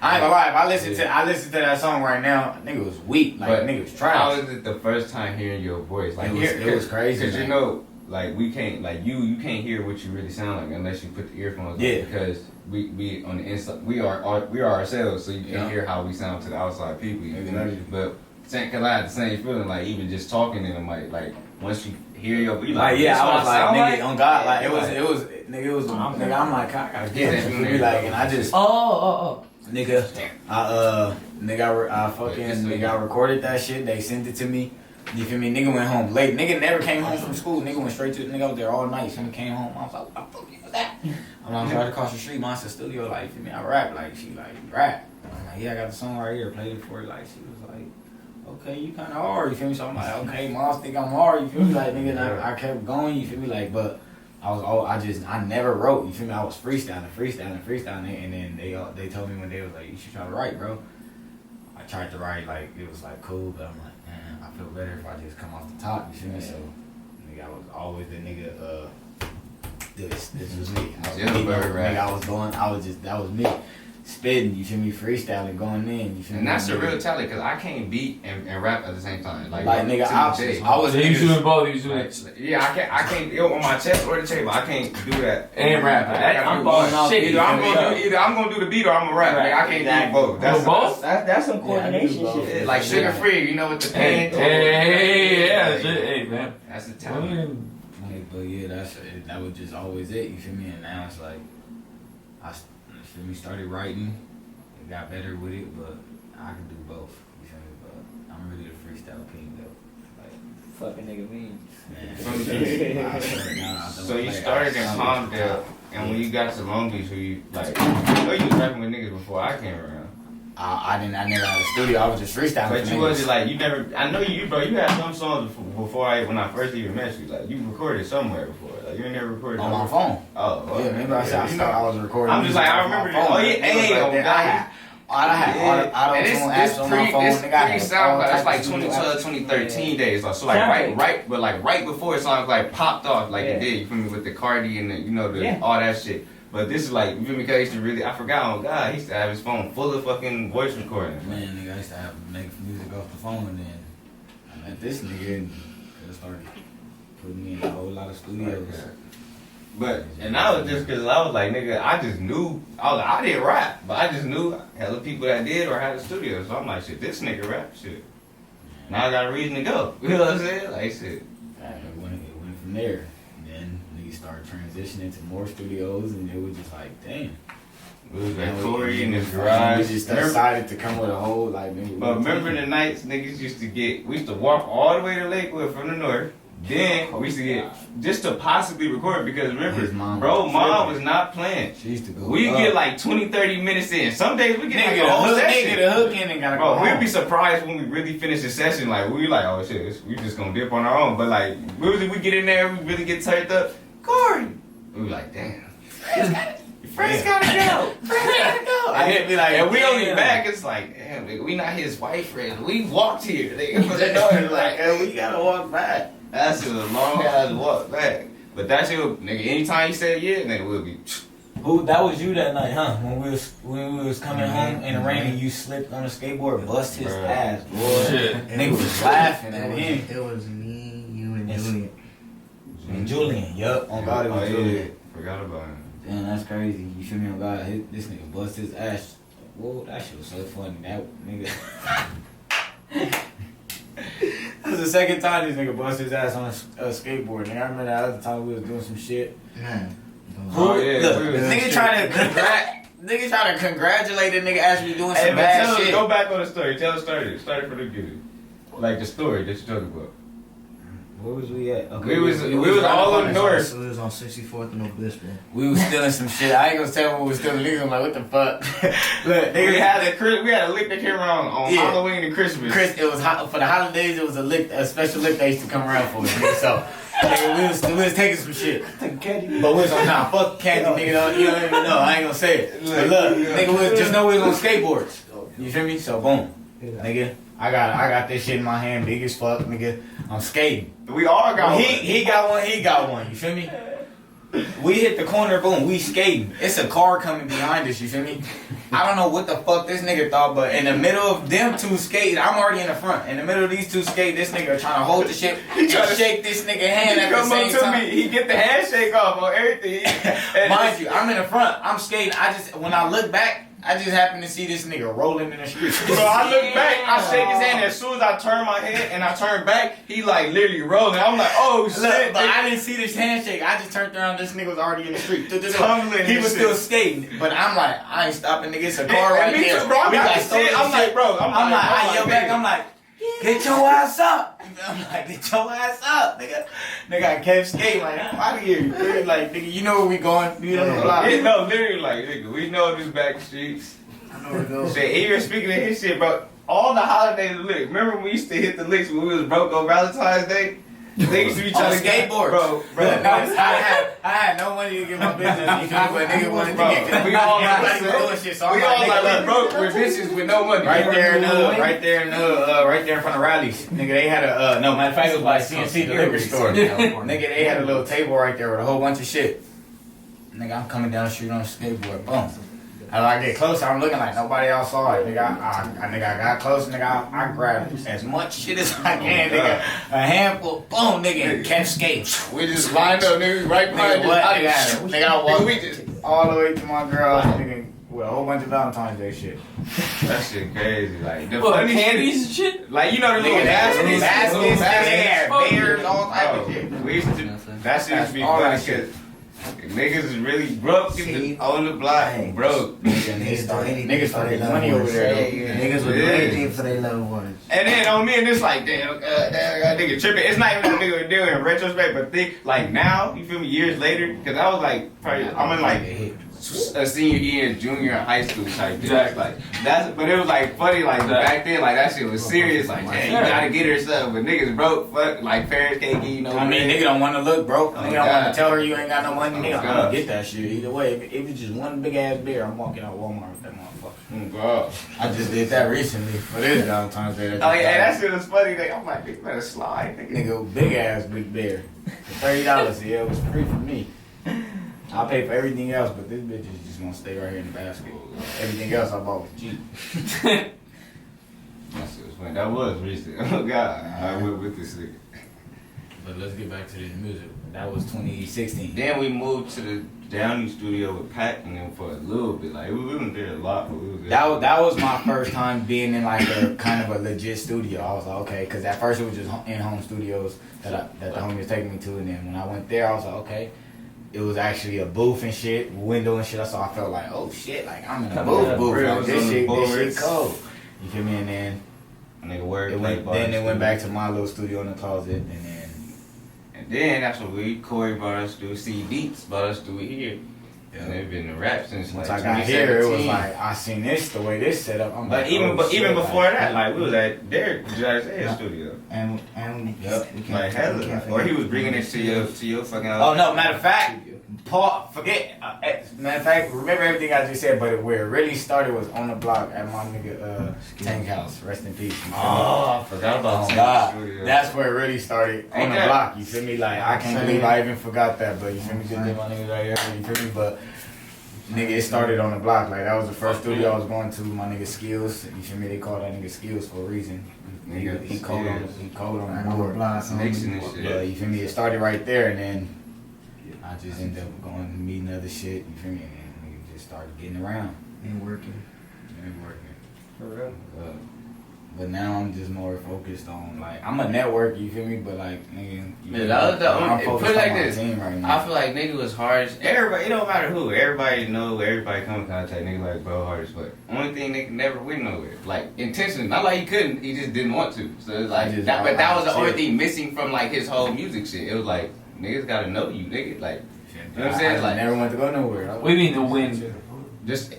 gonna lie. If I listen to that song right now, nigga was weak. Like, nigga was trash. How was it the first time hearing your voice? Like, it was crazy. Because you know, like we can't, like you can't hear what you really sound like unless you put the earphones on. Yeah. Because we on the inside, we are ourselves, so you can't hear how we sound to the outside people. Exactly. But cause I had the same feeling, like even just talking to them, like once you hear your, you I was like, nigga, on God, like it was, nigga, I'm like, I gotta get it, like, and I just, nigga, I recorded that shit. They sent it to me. You feel me? Nigga went home late. Nigga never came home from school. Nigga went straight to nigga out there all night. So he came home. I was like, what the fuck was that? I'm like, right across the street, Monster Studio. Like, you feel me? I rap. Like, she like, rap. I'm like, yeah, I got the song right here. Played it for her. Like, she was like, okay, you kind of hard. You feel me? So I'm like, okay, moms think I'm hard. You feel me? Like, nigga, and I kept going. You feel me? Like, but I never wrote. You feel me? I was freestyling, and then they told me one day, was like, you should try to write, bro. I tried to write, like, it was like cool, but I'm like, man, I feel better if I just come off the top. You feel me? So, nigga, I was always the nigga. This was me. That was me. Spitting, you feel me, freestyling, going in, you feel me. And that's the real talent, because I can't beat and rap at the same time. Like nigga, I was doing both. Yeah, I can't on my chest or the table. I can't do that And rap. I'm balling out. Either I'm gonna do the beat or I'm gonna rap. Like, I can't do both. That's some coordination shit. Like Sugar Free, you know, with the pen. Hey, man. That's the talent. But yeah, that was just always it. You feel me? And now it's like we started writing, it got better with it, but I can do both. You feel me? But I'm really the freestyle king though. Like, Fucking nigga mean. So you started in Palmdale, and when you got to Long Beach, you like, I know you was rapping with niggas before I came around. I never had a studio. I was just freestyling. But you wasn't like, you never. I know you, bro. You had some songs before when I first even met you. Like, you recorded somewhere before. Like, you ain't never recorded on my phone. Oh, yeah. Maybe I was recording. I'm just like, I remember. Oh yeah, hey, God. I had auto-tune apps on my phone. This pre-SoundCloud, that's like 2012, 2013 days. So like right before songs like popped off like it did. You feel me, with the Cardi and the all that shit. But this is like, you feel me? Cause I used to really, I forgot, oh God, he used to have his phone full of fucking voice recordings. Man, nigga, I used to make music off the phone, and then I met this nigga and started putting me in a whole lot of studios. But, and I was just, cause I was like, nigga, I just knew, I didn't rap, but I just knew hella people that did or had a studio. So I'm like, shit, this nigga rap, shit. Now I got a reason to go. You know what I'm saying? Like, shit. It went from there. Started transitioning to more studios, and it was just like, damn. It was like Corey in his garage. We just decided to come with a whole, like, but remember the nights niggas used to walk all the way to Lakewood from the north. Then we used to get, just to possibly record, because remember, mom was not playing. She used to go we get like 20-30 minutes in. Some days we get like a whole session. Get a hook in and gotta go home. We'd be surprised when we really finish the session. Like, we like, oh shit, we just gonna dip on our own. But like, usually we get in there, we really get turned up. Corey! We were like, damn. Friends gotta go. And then be like, and we only back, it's like, damn, nigga, we not his wife, friend. We walked here. Nigga. Like, we gotta walk back. That's a long ass walk back. But that shit, nigga, anytime he said yeah, nigga, we'll be. Who? That was you that night, huh? When we was coming home in the rain and you slipped on the skateboard, bust his ass, boy. Shit. Nigga was laughing at him. It was me, you, and Julian. And Julian, yup. On God, it was Julian. Forgot about him. Damn, that's crazy. You feel me? On God, this nigga bust his ass. Whoa, that shit was so funny. That nigga. That was the second time this nigga bust his ass on a skateboard. Nigga, I remember that other time we was doing some shit. Man. Oh yeah. Look, nigga trying to congratulate a nigga actually doing some bad shit. Go back on the story. Tell the story. Start from the beginning. Like the story that you're talking about. Where was we at? Okay, we was all up north. We was on 64th and Obispo. We was stealing some shit. I ain't gonna tell what we was stealing. Niggas, I'm like, what the fuck? Look, we had a lick that came around on Halloween and Christmas. It was for the holidays. It was a special lick they used to come around for. Nigga. So nigga, we was taking some shit. But we was on fuck candy, nigga. You don't even know. I ain't gonna say it. But look, nigga, just know we was on skateboards. You feel me? So boom, nigga. I got this shit in my hand, big as fuck, nigga. I'm skating. We all got one. He got one. You feel me? We hit the corner, boom, we skating. It's a car coming behind us, you feel me? I don't know what the fuck this nigga thought, but in the middle of them two skating, I'm already in the front. In the middle of these two skating, this nigga trying to hold the shit. He trying to shake this nigga hand at the same time. He get the handshake off on everything. Mind you, I'm in the front. I'm skating. When I look back, I just happen to see this nigga rolling in the street. So I look back, I shake his hand. As soon as I turn my head and I turn back, he like literally rolling. I'm like, oh shit. Look, but I didn't see this handshake. I just turned around. This nigga was already in the street. Tumbling. He was still skating. But I'm like, I ain't stopping, nigga. It's a car right me there. too, bro. I'm like, bro. I yell back. I'm like, get your ass up. I'm like, get your ass up, nigga. Nigga, I kept skating like, I'm out of here. Nigga, like, nigga, you know where we going. We on the block. No, literally, like, nigga, we know this back streets. I know where it goes. Shit, even speaking of his shit, bro, all the holidays are lit. Remember when we used to hit the licks when we was broke on Valentine's Day? They used to be trying to skateboard, bro. I had no money to get my business. You feel me? But nigga wanted to get. We all like doing shit. So we all like broke with bitches with no money. Right there in front of Riley's. Nigga, they had a no. Matter of fact, it was like CNC, the liquor store. Nigga, they had a little table right there with a whole bunch of shit. Nigga, I'm coming down the street on a skateboard. Boom. As I get closer, I'm looking like nobody else saw it. Nigga, I got close, nigga. I grabbed as much shit as I can, nigga. A handful, boom, nigga, and kept skating. We just lined up, nigga, right behind us. Nigga, I walked all the way to my girl, nigga, with a whole bunch of Valentine's Day shit. That shit crazy. Like, the funny candies and shit? Like, you know the little baskets, bears, all type of shit. We used to, that shit used to be funny because niggas is really broke on the block, broke. Niggas started money over there. Niggas would do anything for their loved ones. And then on me, and it's like, damn, nigga tripping. It's not even a nigga deal in retrospect, but think like now, you feel me, years later, because I was like, probably, I'm in like a senior year, junior in high school type thing. Like that's, but it was like funny, like back then, like that shit was serious. Like, man, you gotta get her stuff, but niggas broke, fuck, like parents can't give you no. I mean, nigga don't want to look broke. Nigga don't want to tell her you ain't got no money. Nigga, I'm gonna get that shit either way. If it was just one big ass beer, I'm walking out Walmart with that motherfucker. Oh God, I just did that recently for this Valentine's Day. Oh yeah, that shit was funny. Like, I'm like, bitch, better slide, nigga, big ass big bear for $30. Yeah, it was free for me. I pay for everything else, but this bitch is just gonna stay right here in the basket. Everything else I bought was cheap. That was recent. Oh God, I went with this nigga. But let's get back to this music. That was 2016. Then we moved to the Downey studio with Pat and them for a little bit. Like we wasn't there a lot, but we was there. That was my first time being in like a kind of a legit studio. I was like, okay, because at first it was just in-home studios that the homie was taking me to, and then when I went there, I was like, okay. It was actually a booth and shit, window and shit. So I felt like, oh shit, like I'm in a booth. Like, this shit cold. You feel me? And then then it went back to my little studio in the closet, and then that's what Corey brought us to. C Beats brought us to here. Yeah. And they've been in rap since once like I got here, it was like I seen this the way this set up. I'm but like, even before like, that, like we was at their studio. And like hella, or he was bringing it to your fucking. Oh no! Matter of fact, Paul, forget. Matter of fact, remember everything I just said, but where it really started was on the block at my nigga Tank House. Rest in peace. Oh, I forgot about God. That's where it really started on the block. You feel me? Like I can't believe I even forgot that. But you feel me? Just did my niggas right here. You feel me? But nigga, it started on the block. Like that was the first studio I was going to. My nigga Skills. You feel me? They call that nigga Skills for a reason. He called on the board. Mixing and shit. But you feel me? It started right there, and then I just ended up going and meeting other shit. You feel me? And nigga just started getting around and working. For real. But now I'm just more focused on like I'm a network. You feel me? But like nigga, I'm focused on this. My team right now. I feel like nigga was hard as everybody. It don't matter who. Everybody know. Everybody come in contact. Nigga like bro hard as fuck. Only thing nigga never went nowhere. Like intentionally. Not like he couldn't. He just didn't want to. So it's like that. But that was the only thing missing from like his whole music shit. It was like niggas gotta know you, nigga. Like you know what I'm saying? Like never went to go nowhere. What do you mean the win? Just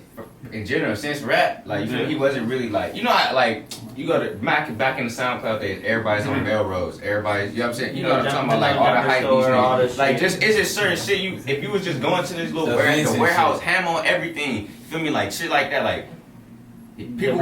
in general, since rap, like you feel he wasn't really like you know how, like you go to back in the SoundCloud days, everybody's on Melrose, everybody's you know what I'm saying, you know what I'm talking about, like all the hype beats, like just it's just certain shit you if you was just going to this little warehouse, ham on everything, you feel me, like shit like that, like People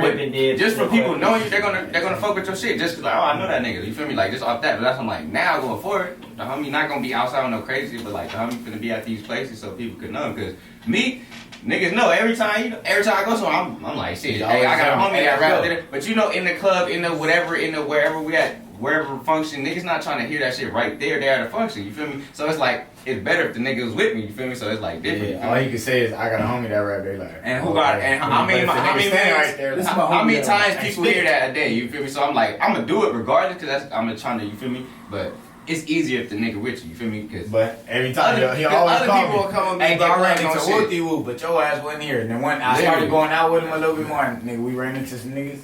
just from people knowing you, they're gonna fuck with your shit. Just 'cause like, oh, I know that nigga. You feel me? Like just off that. But that's what I'm like. Now going forward, the homie not gonna be outside on no crazy, but like the homie finna be at these places so people could know him. 'Cause me, niggas know every time I go somewhere, I'm like shit. Hey, I got a homie that rap there. But you know, in the club, in the whatever, in the wherever we at. Wherever function, niggas not trying to hear that shit right there at a function, you feel me? So it's like, it's better if the nigga was with me, you feel me? So it's like different. Yeah, all you can say is, I got a homie that rap there, like. And who got, and how many times people hear that a day, you feel me? So I'm like, I'm gonna do it regardless, cause I'm trying to, you feel me? But it's easier if the nigga with you feel me? Cause but every time he always other call people me. will come up Hey, and bro, I ran get into on shit. Woodie Woo, but your ass wasn't here. And then when I started going out with him a little bit more, and nigga, we ran into some niggas.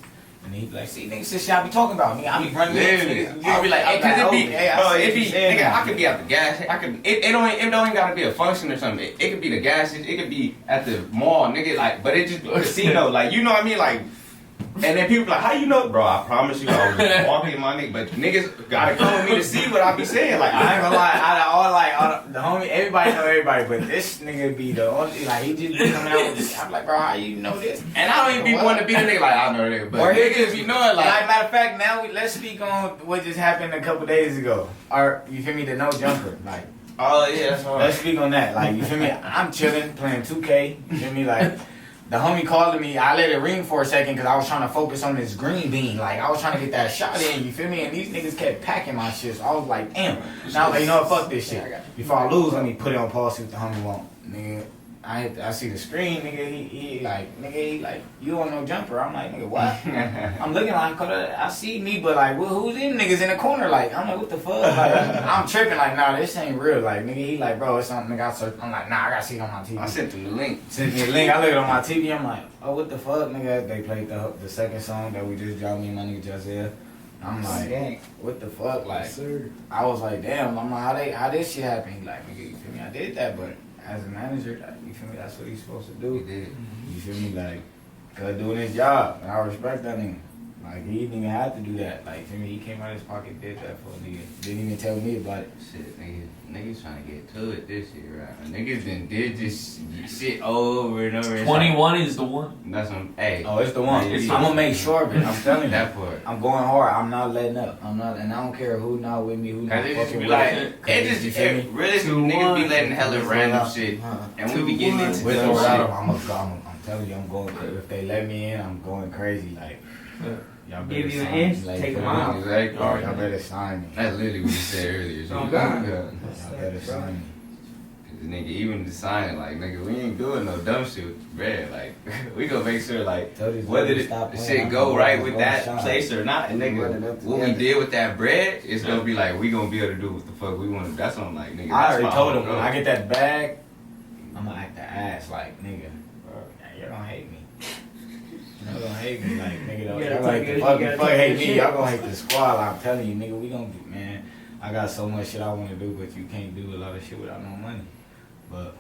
And he be like, see, niggas, this shit I be talking about. Nigga, I be running into niggas. I'll be like, it be, nigga, I could be at the gas. It don't even gotta be a function or something. It could be the gas. It could be at the mall, nigga. Like, but it just be casino. Like, you know what I mean? Like, and then people be like, how you know, bro? I promise you, I was just walking my nigga. But niggas gotta come with me to see what I be saying. Like, I ain't gonna lie, all the homie, everybody know everybody, but this nigga be the only, like, he just be coming out with this. I'm like, bro, how you know this? and I don't even be wanting to be the nigga like, I know that. But niggas be knowing, like, matter of fact, now let's speak on what just happened a couple days ago. Or, you feel me, the no jumper. Like, oh yeah, that's hard. let's speak on that. Like, you feel me? I'm chilling, playing 2K. You feel me? Like, the homie called me. I let it ring for a second because I was trying to focus on this green bean. Like, I was trying to get that shot in. You feel me? And these niggas kept packing my shit. So I was like, damn. Now I was like, you know what? Fuck this shit. Before I lose, let me put it on pause, see what the homie want. Nigga, I see the screen. Nigga, he like, you don't know jumper. I'm like, nigga, what? I'm looking like, I see me, but like, well, who's them niggas in the corner? Like, I'm like, what the fuck? Like, I'm tripping. Like, nah, this ain't real. Like, nigga, he like, bro, it's something. Nigga, I search. I'm like, nah, I gotta see it on my TV. I sent him the link. Sent me a link. I look it on my TV. I'm like, oh, what the fuck, nigga? They played the second song that we just dropped. Me and my nigga Jazelle. I'm like, what the fuck? Like, I was like, damn. I'm like, how this shit happen? He like, nigga, you feel me? I did that, but as a manager, like, you feel me? That's what he's supposed to do. He did. You feel me? Like, cause doing his job, and I respect that nigga. Like, he didn't even have to do that. Like, you feel me? He came out of his pocket, did that for a nigga. Didn't even tell me about it. Shit, niggas trying to get to it this year, right? Niggas did this shit over and over. 21 is the one. That's what hey. Oh, it's the one. I'm gonna make sure of it. I'm telling you. That part. I'm going hard. I'm not letting up. I'm not, and I don't care who not with me, who not Cause it just fucking be with like, me. realistically, niggas be letting hella random shit, and we be getting into With dumb or without shit. them, I'm telling you, I'm going crazy. If they let me in, I'm going crazy. Like, y'all better Give you an sign me. inch, Like, take 'em y'all out. Exactly. better sign me. That's literally what you said earlier. So Oh, you God. Y'all better sign me. Cause nigga, even the sign, like nigga, we ain't doing no dumb shit with bread. Like we gonna make sure, like Tell these whether niggas the stop playing, shit I'm go gonna right go with that shine. place or not, and Running nigga, up what we together. did with that bread, it's gonna be like we gonna be able to do what the fuck we want. That's what I'm like, nigga. I that's already my told whole him when goal. I get that bag, I'm gonna act the ass like nigga. Bro, you're gonna hate me. Y'all gonna hate me like nigga. Y'all gotta like take the it, fucking you gotta fuck take hate the me. shit. Y'all gonna hate the squad. I'm telling you, nigga. We gonna do, man. I got so much shit I want to do, but you can't do a lot of shit without no money. But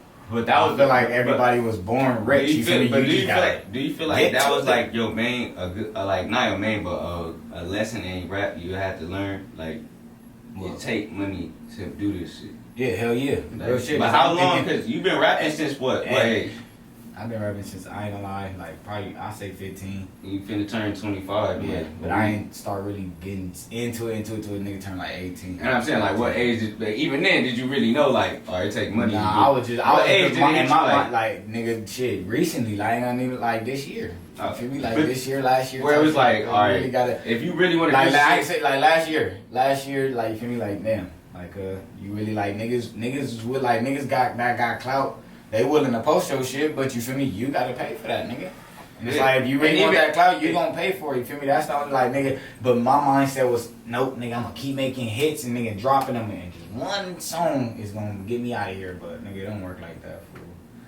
that I was feel like everybody was born rich. You feel me? Do you just feel gotta like, do you feel like get that to was it. like your main, like not your main, but a lesson in rap you had to learn? Like it take money to do this shit. Yeah, hell yeah. Real shit. But how long? Because you've been rapping since what age? I've been rapping since, I ain't gonna lie, like probably I say 15. You finna turn 25. Yeah, like, but I ain't start really getting into it till a nigga turn like 18. And I'm saying, like, what age? Even then, did you really know, like, oh, it take money? Nah, I was just, What age did it hit you, like, nigga, shit, recently, like, I ain't gonna even, like, this year. You feel me? Like, but this year, last year. where it was like, you all right, really gotta, if you really want to like, do I shit, say, like, last year, like, you feel me? Like, damn, like, you really, like, niggas with, like, niggas got clout. They willing to post your shit, but you feel me? You gotta pay for that, nigga. And it's like, if you really want that clout, you gonna pay for it. You feel me? That's the only, like, nigga. But my mindset was, nope, nigga, I'm gonna keep making hits and nigga dropping them, and just one song is gonna get me out of here. But nigga, it don't work like that, fool.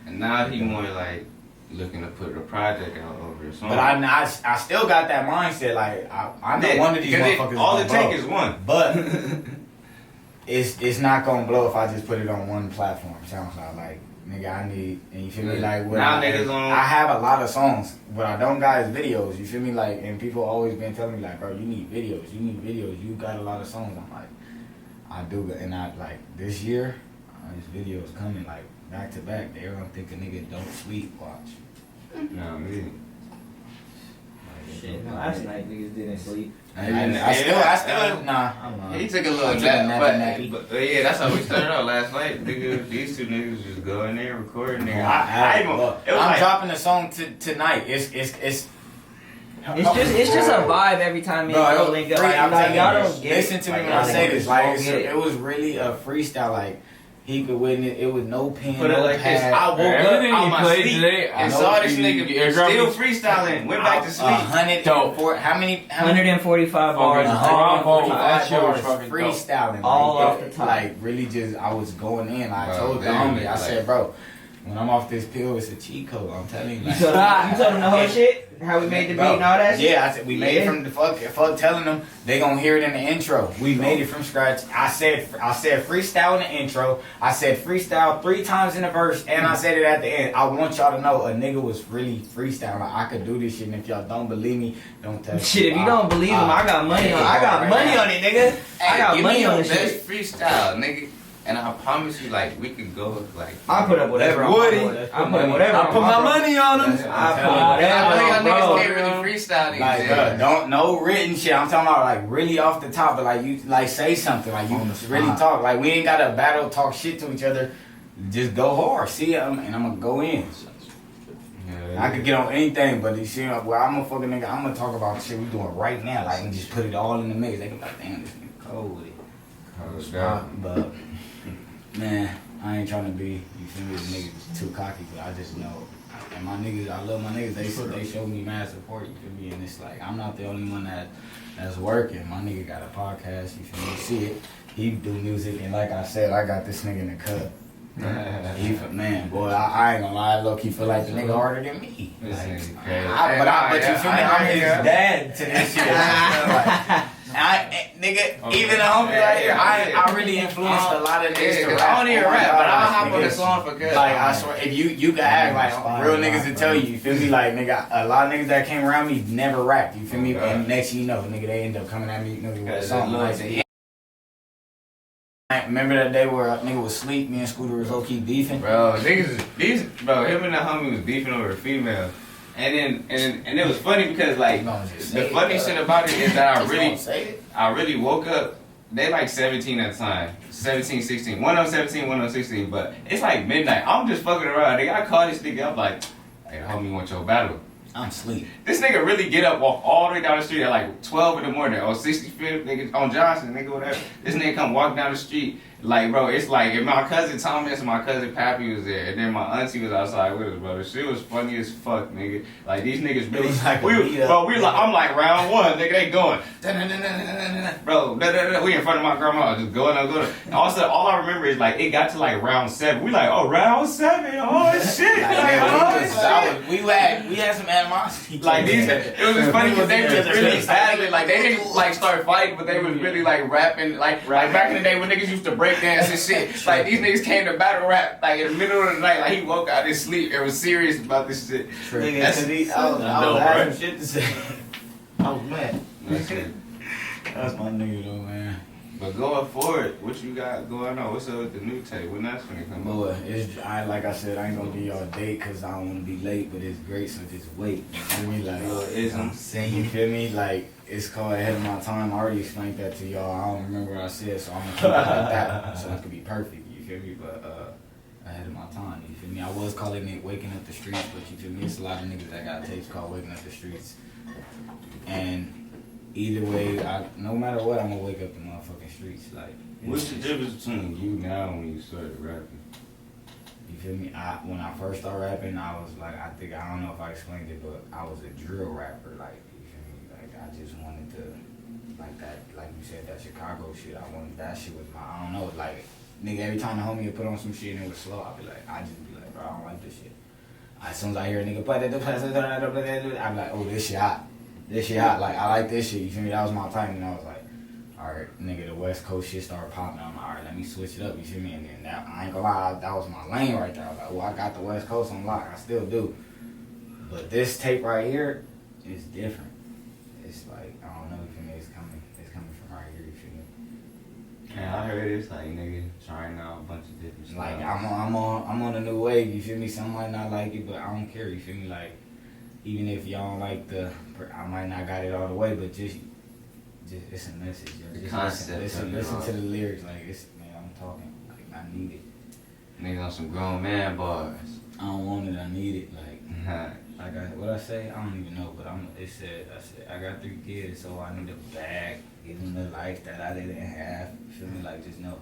and now he more like looking to put a project out over a song. But I still got that mindset. Like, I know one of these motherfuckers. All is it gonna take blow. is one. But it's not gonna blow if I just put it on one platform. SoundCloud, like. Nigga, I need, and you feel me, like, what now I have a lot of songs. What I don't got is videos, you feel me, like, and people always been telling me, like, bro, you need videos, you got a lot of songs. I'm like, I do, and I, like, this year, this video's coming, like, back to back. They don't think a nigga don't sleep, watch. No, me. Shit, last night niggas didn't sleep. I still, nah. He took a little nap, but yeah, that's how we started out last night. Nigga, these two niggas just go in there recording. Nigga, I'm dropping the song tonight. It's just a vibe every time y'all link up. Like, y'all don't get listen to me when I say this. Like it was really a freestyle. Like he could witness. It was no pen, put it like pad. this. I woke up out my sleep today, and saw this nigga still freestyling. Went back to sleep. 104. How many? 145 bars. 145 bars freestyling. All off the top. Like really, just I was going in. I told the homie. I said, bro. When I'm off this pill, it's a cheat code. I'm telling you. You told him the whole shit? How we made the beat and all that shit? Yeah, I said we made it from the fuck telling them they gonna hear it in the intro. We made it from scratch. I said freestyle in the intro. I said freestyle 3 times in the verse, and I said it at the end. I want y'all to know a nigga was really freestyling. Like, I could do this shit, and if y'all don't believe me, don't tell me. Shit, if you don't believe him, I got money on. I got money on it, nigga. I got money on this shit. Best freestyle, nigga. And I promise you, like, we could go, like... I put up whatever. I put my money on him. I put whatever, niggas can't really freestyle these days. Don't, no written shit. I'm talking about, like, really off the top. But, like, you, like, say something. Like, you really talk. Like, we ain't got to battle, talk shit to each other. Just go hard. See, and I'm going to go in. I could get on anything, but you see, well, I'm a fucking nigga. I'm going to talk about shit we doing right now. Like, and just put it all in the mix. They can be like, damn, this nigga cold with it. But... Man, I ain't trying to be, you feel me, the niggas too cocky, but I just know, and my niggas, I love my niggas, they show me mad support, you feel me, and it's like, I'm not the only one that's working. My nigga got a podcast, you feel me, you see it, he do music, and like I said, I got this nigga in the cut. Man, boy, I ain't gonna lie, low-key feel like the nigga harder than me. Like, but you feel me, I'm his dad to this shit. Nigga, even a homie right here, I really influenced a lot of niggas to rap. I don't even rap, but I'll hop on the song for good. Like, I swear, if you can act like real niggas to tell you feel me? Like, nigga, a lot of niggas that came around me never rapped, you feel me? And next you know, nigga, they end up coming at me, you know, with a song. Like, remember that day where a nigga was asleep, me and Scooter was low-key beefing? Bro, him and the homie was beefing over a female. And it was funny because, like, the funny shit about it is that I really woke up. They like 17 at the time, 17, 16, one on 17, one on 16. But it's like midnight. I'm just fucking around. Nigga, I call this nigga. I'm like, hey, homie, want your battle? I'm asleep. This nigga really get up, walk all the way down the street at like 12 in the morning on 65th, nigga, on Johnson, nigga, whatever. This nigga come walk down the street. Like, bro, it's like, if my cousin Thomas and my cousin Pappy was there, and then my auntie was outside with us, bro. The shit was funny as fuck, nigga. Like, these niggas really, I'm like round one, nigga, they going, bro, we in front of my grandma, just going. And also, all I remember is, like, it got to, like, round 7. We like, oh, round 7, oh, shit. We had some animosity. Like, it was just funny because they was really battling, like, they didn't, like, start fighting, but they was really, like, rapping, like back in the day when niggas used to break dance and shit. Like, these niggas came to battle rap, like, in the middle of the night, like, he woke out his sleep and was serious about this shit. I was having shit to say. I was mad. That's my nigga though, man. But going forward, what you got going on? What's up with the new tape? When that's gonna come Boy, like I said, I ain't gonna be all date because I don't want to be late, but it's great, so just wait. You feel me? Like, I'm saying, you feel me? Like, it's called Ahead of My Time. I already explained that to y'all. I don't remember what I said, so I'm gonna keep it like that, so it could be perfect. You feel me? But Ahead of My Time. You feel me? I was calling it Waking Up the Streets, but you feel me? It's a lot of niggas that got tapes called Waking Up the Streets, and either way, no matter what, I'm gonna wake up the motherfucking streets. Like, what's the difference between you now and when you started rapping? You feel me? When I first started rapping, I was like, I don't know if I explained it, but I was a drill rapper. Like, you feel me? Like, I just wanted to, like that, like you said, that Chicago shit. I wanted that shit was I don't know, like, nigga, every time the homie would put on some shit and it was slow, I'd be like, bro, I don't like this shit. As soon as I hear a nigga play that, I'm like, oh, this shit hot. This shit hot, like, I like this shit, you feel me? That was my time, and I was like, alright, nigga, the West Coast shit started popping. I'm like, alright, let me switch it up, you feel me? And then that, I ain't gonna lie, that was my lane right there. I was like, well, I got the West Coast on lock, I still do. But this tape right here is different. It's like, I don't know, you feel me? It's coming from right here, you feel me? Yeah, I heard it's like, nigga, trying out a bunch of different stuff. Like, I'm on a new wave, you feel me? Some might not like it, but I don't care, you feel me? Like, even if y'all don't like I might not got it all the way, but just it's a message. Just concept. Listen to the lyrics. Like man, I'm talking. Like I need it. Niggas on some grown man bars. I don't want it. I need it. What I say? I don't even know. But I said I got 3 kids, so I need a bag. Give them the life that I didn't have. You feel me? Like just know.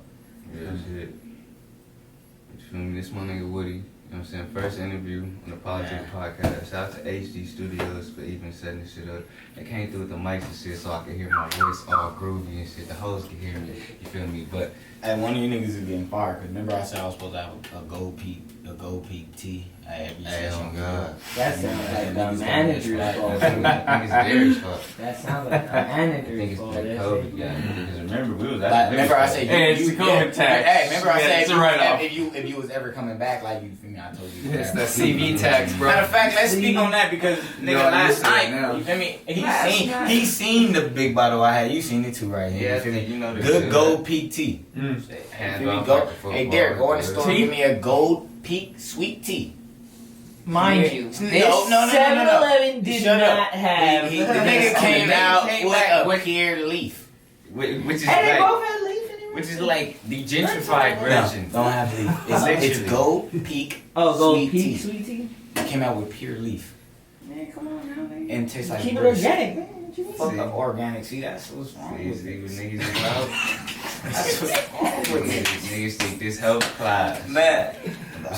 Yeah, shit. You feel me? This my nigga Woody. You know what I'm saying? First interview on the Politics Podcast. Shout out to HD Studios for even setting this shit up. They came through with the mics and shit so I could hear my voice all groovy and shit. The hoes could hear me. You feel me? But hey, one of you niggas is getting fired. Cause remember I said I was supposed to have a gold peak tee at every session. Oh God. That sounds like the manager's fault. Niggas Derek's fault. That sounds like the manager's Niggas fault. play COVID. Yeah, because remember we was Like, remember I said Hey, it's the COVID tax. Hey, remember I said It's a write-off. if you was ever coming back, like you feel me? I told you. It's the CV tax, bro. Matter of fact, let's speak on that because nigga last night, now. you feel me? He seen the big bottle I had. You seen it too, right here. Yeah, You feel me? you know the Good shit. gold peak tea. Hand Here we off go. like a football. Hey Derek, go in the store and Tea? give me a gold peak sweet tea. Mind you, No, this no. 7-Eleven did Shut up. not have. The nigga came out came with back a with- pear leaf. Which is Hey, they like, both had leaf in it. which is like the gentrified version. No, don't have leaf. It's gold peak. Oh, gold sweet peak tea. sweet tea. It came out with pure leaf Man, come on now, man. and tastes like Keep it British. organic, man. What you mean? Fuck up organic. See, that's what's wrong See, with see what niggas. niggas is about. That's what's wrong with niggas. Niggas think this health class. Man.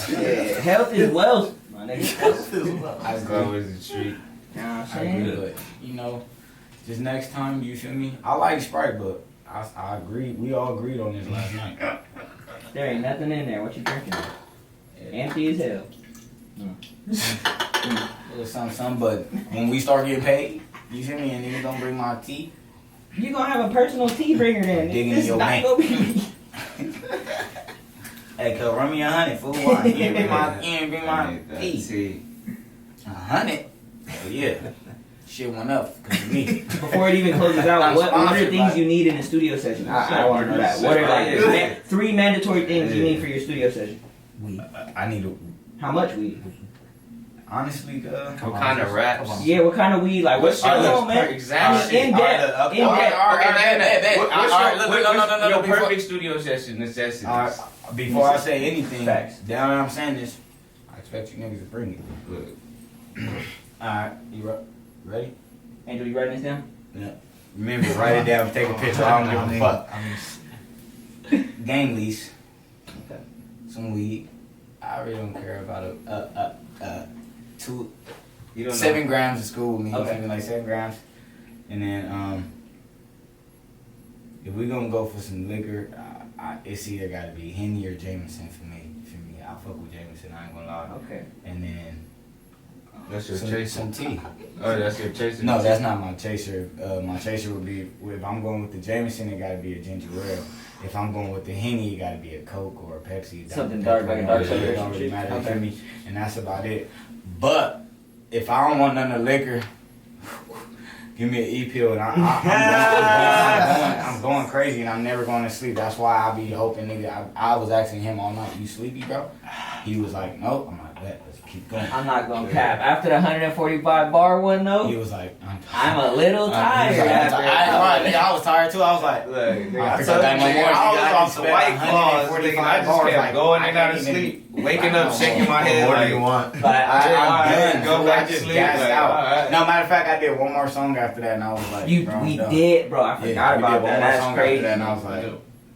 Yeah, health is wealth, my nigga. Health is wealth. I Let's go with the treat. You know what I'm I saying? agree, but you know, just next time, you feel me? I like Sprite, but I agree. We all agreed on this last night. There ain't nothing in there. What you drinking? Empty as hell. It was something, but when we start getting paid, you feel me? And niggas don't bring my tea. You gonna have a personal tea bringer then? Digging This in your not bank. gonna be. Hey, cuz, run me 100, fool. Why? You ain't bring my tea. See, 100? Oh yeah. Shit went up because of me. Before it even closes out, I'm what are sponsored things by- you need in a studio session? I want to know that. What are like Yeah. 3 mandatory things you need for your studio session? Weed. I need a. How much weed? Honestly, cuz. what kind of raps? Yeah, what kind of weed? Like what's your Alright, own, man? exactly. In depth. In depth. Your perfect studio session necessity. Alright, before I say anything, Facts. down I'm saying this, I expect you niggas to bring it. Look, Alright, you ready? Angel, you writing this down? Remember, write it down, take a picture. I don't give a fuck. Gang lease. Okay. Some weed. I really don't care about you don't 7 grams of school with me. Okay. You feel me? Like 7 grams. And then, if we gonna go for some liquor, it's either gotta be Henny or Jameson for me. You feel me? I'll fuck with Jameson, I ain't gonna lie. Okay. And then, That's your some chaser. tea. Oh, that's your chaser. No, that's not my chaser. My chaser would be, if I'm going with the Jameson, it gotta be a ginger ale. If I'm going with the Henny, it gotta be a Coke or a Pepsi. Something dark, like a dark It soda or don't some really shit. matter, you Okay. feel me? And that's about it. But, if I don't want none of the liquor, give me an E-pill and I'm going crazy and I'm never going to sleep. That's why I be hoping, nigga. I was asking him all night, you sleepy, bro? He was like, nope. I'm like, bet, let's keep going. I'm not gonna cap. After the 145 bar one He though, was like, I'm a little tired. He was like, after I was tired too. I was like, Look, nigga, I I forgot told that you, no nigga, more. I was I off just some spent white claws, 145 nigga. I just bars, kept like, going I in out of can't even- sleep, waking up, shaking my head What do like, you want? But I'm done. go back I to just sleep, gassed like, out. alright. No, matter of fact, I did one more song after that, and I was like, we bro, I'm done. did, bro. I Yeah, forgot we about did one that. more That's song crazy. After that, and I was like,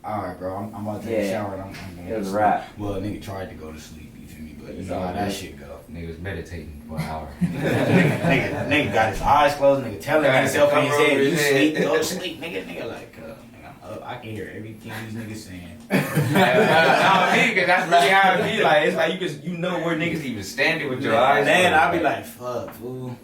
all right, bro, I'm about to take a Yeah. shower. And I'm going It was to a wrap. Well, nigga tried to go to sleep. You feel me? But you It's know all how that good. shit go. nigga was meditating for an hour. nigga got his eyes closed. Nigga telling Got himself in his cover head, over "You his sleep, head." go to sleep, nigga." Nigga like, nigga, I'm up. I can hear everything these niggas saying. Nah, me, cause that's really how it be. Like, it's like you know where niggas even standing with your eyes. Then closed. I be like, fuck, fool.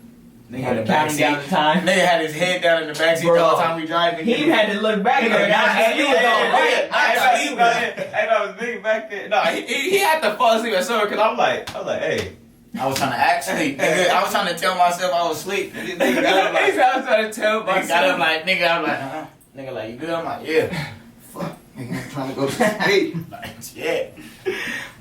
Nigga in the Counting down the backseat. time. Nigga had his head down in the backseat the Bro. whole time we driving. He even had to look back at her. Now he was on right. I was thinking back there. No, he had to fall asleep at somewhere because I'm like, hey. I was trying to act sleep, nigga. I was trying to tell myself I was asleep. Nigga got up I like, was trying to tell nigga got myself. up like, nigga, I'm like, huh? Nigga like, you good? I'm like, yeah. Fuck, nigga, I'm trying to go to sleep. Like, yeah.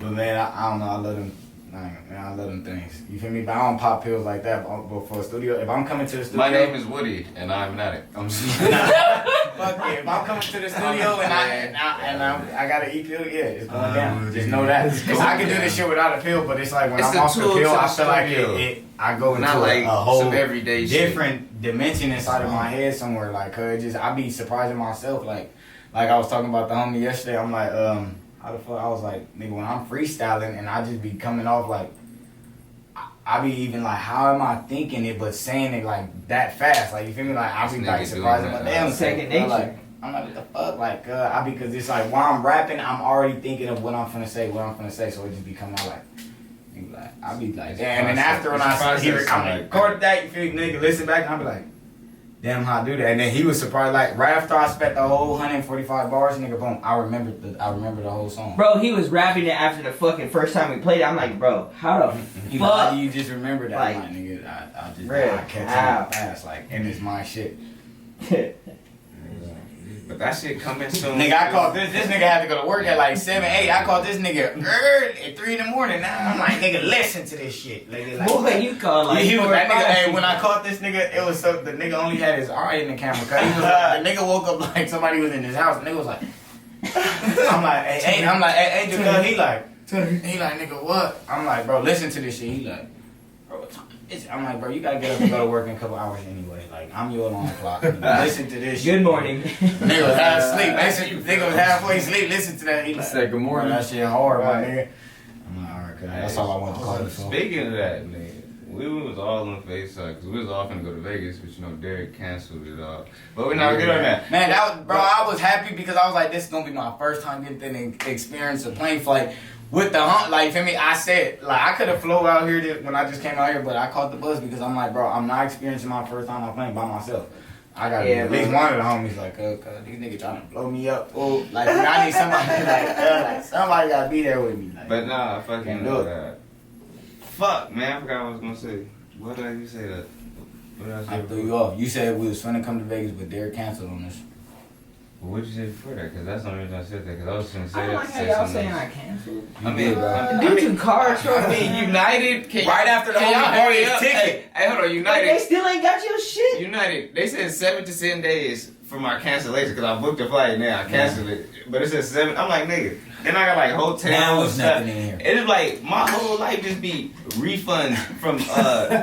But man, I don't know. I let him Man, I love them things. You feel me? But I don't pop pills like that before a studio. If I'm coming to the studio, My name is Woody, and I'm an addict. I'm just fuck yeah. If I'm coming to the studio and I got to eat pill, yeah, it's going down. Just know that. Cause I can do this shit without a pill, but it's like when I'm off the pill, I feel like I go into like a whole some everyday different dimension inside of my head somewhere. Like, I be surprising myself. Like I was talking about the homie yesterday. I'm like, how the fuck? I was like, nigga, when I'm freestyling and I just be coming off like, I be even like, how am I thinking it but saying it like that fast? Like, you feel me? Like, I be like surprising my damn second nature. Like, I'm like, what the fuck? Like, because it's like while I'm rapping, I'm already thinking of what I'm finna say, so it just be coming out like, I be like, damn. And then after when I hear it, I'm like, record that, you feel me? Nigga, listen back, and I be like, damn, how I do that. And then he was surprised, like, right after I spent the whole 145 bars, nigga, boom, I remember the whole song. Bro, he was rapping it after the fucking first time we played it. I'm like, bro, how the He fuck? like, how do you just remember that? Like, I'm like, nigga, I just bruh, I catch on fast, like, and it's my shit. But that shit coming soon. Nigga, I called this nigga had to go to work at like 7, 8. I called this nigga at 3 in the morning. Now I'm like, nigga, listen to this shit. Nigga, like, Boy, you call like he was that nigga. Hey, when I I caught this nigga, it was so the nigga only had his eye in the camera. Cause he was like, the nigga woke up like somebody was in his house. The nigga was like, I'm like, hey, Jacob, he like, nigga, what? I'm like, bro, listen to this shit. He like, bro, what time? I'm like, bro, you gotta get up and go to work in a couple hours anyway. Like, I'm your alarm clock. Listen to this shit. Good morning. Nigga was half asleep. Nigga was halfway asleep. Listen to that. He like, Said good morning. That shit hard, my nigga. I'm like, alright, cuz that's all I want to call it for. Speaking of that, nigga, we was all on FaceTime because we was all finna go to Vegas, but you know Derek canceled it all. But we're not good on that. Man, that was, bro, I was happy because I was like, this is gonna be my first time getting to experience a plane flight with the hunt. Like, for me, I said, like, I could have flew out here when I just came out here, but I caught the bus because I'm like, bro, I'm not experiencing my first time on a plane by myself. I gotta be at least one of the homies like, these niggas trying to blow me up. Oh, like, I need somebody like somebody gotta be there with me. Like, But nah, I fucking can't know do it. that. Fuck, man, I forgot what I was gonna say. What did you say that? What did I say? I threw you off. You said we was finna come to Vegas, but Derek canceled on us. Well, what did you say before that? Because that's the only reason I said that. Because I was gonna say I that. don't like how y'all saying I canceled. I mean, Due to car short. I mean, United. Right after the can y'all homie hurry bought up? his ticket. Hey, hold on, Like, they United. still ain't got your shit. United, they said 7 to 10 days for my cancellation because I booked a flight now. I canceled it. But it said 7. I'm like, nigga. Then I got like hotels. Now and it's stuff. nothing in here. It is like my whole life just be refunds from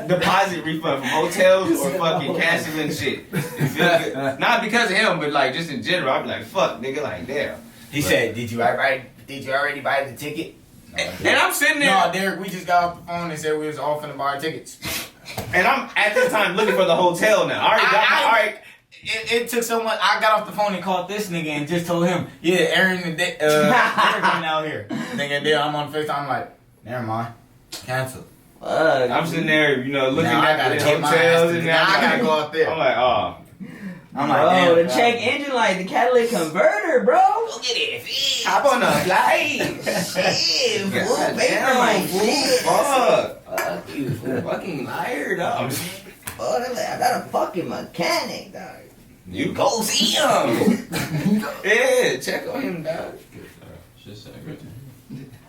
deposit refund from hotels or fucking canceling shit. You feel good? Not because of him, but like just in general. I be like, fuck, nigga, like damn. He said, did you already buy the ticket? No, And I'm sitting there. No, Derek, we just got off the phone and said we was all finna buy tickets. And I'm at this time looking for the hotel now. I already got my, all right. It took so much. I got off the phone and called this nigga and just told him, yeah, Aaron and Derek coming out here. Nigga, there I'm on FaceTime. I'm like, never mind, cancel. Fuck. I'm sitting there, you know, looking Now I at gotta the get my ass hotels to- and now I that. gotta go out there. I'm like, oh. I'm like, Bro, damn, the bro. check engine light, the catalytic converter, bro. Look at it. Hop on a flight. Shit, God fool. damn, Paper my fool. shit. Fuck. Fuck you, fool. Fucking liar, dog. Fuck, I got a fucking mechanic, dog. You go see him. Yeah, check on him, dog.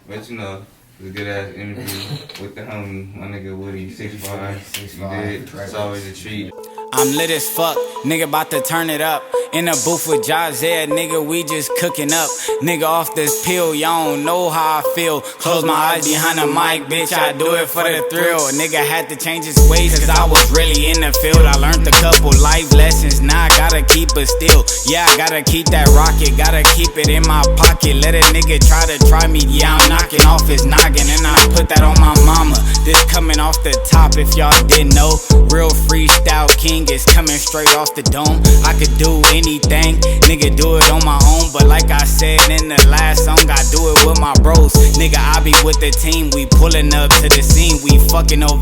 But you know, it was a good ass interview with the homie, my nigga Woodie SixFive. You did. It's always a treat. I'm lit as fuck, nigga bout to turn it up. In a booth with Jazzy, nigga, we just cooking up. Nigga off this pill, y'all don't know how I feel. Close my eyes behind the mic, bitch, I do it for the thrill. Nigga had to change his ways, cause I was really in the field. I learned a couple life lessons, now I gotta keep it still. Yeah, I gotta keep that rocket, gotta keep it in my pocket. Let a nigga try me, yeah, I'm knocking off his noggin. And I put that on my mama, this coming off the top if y'all didn't know. Real freestyle king is coming straight off the dome. I could do anything, nigga, do it on my own. But like I said in the last song, I do it with my bros. Nigga, I be with the team, we pulling up to the scene, we fucking over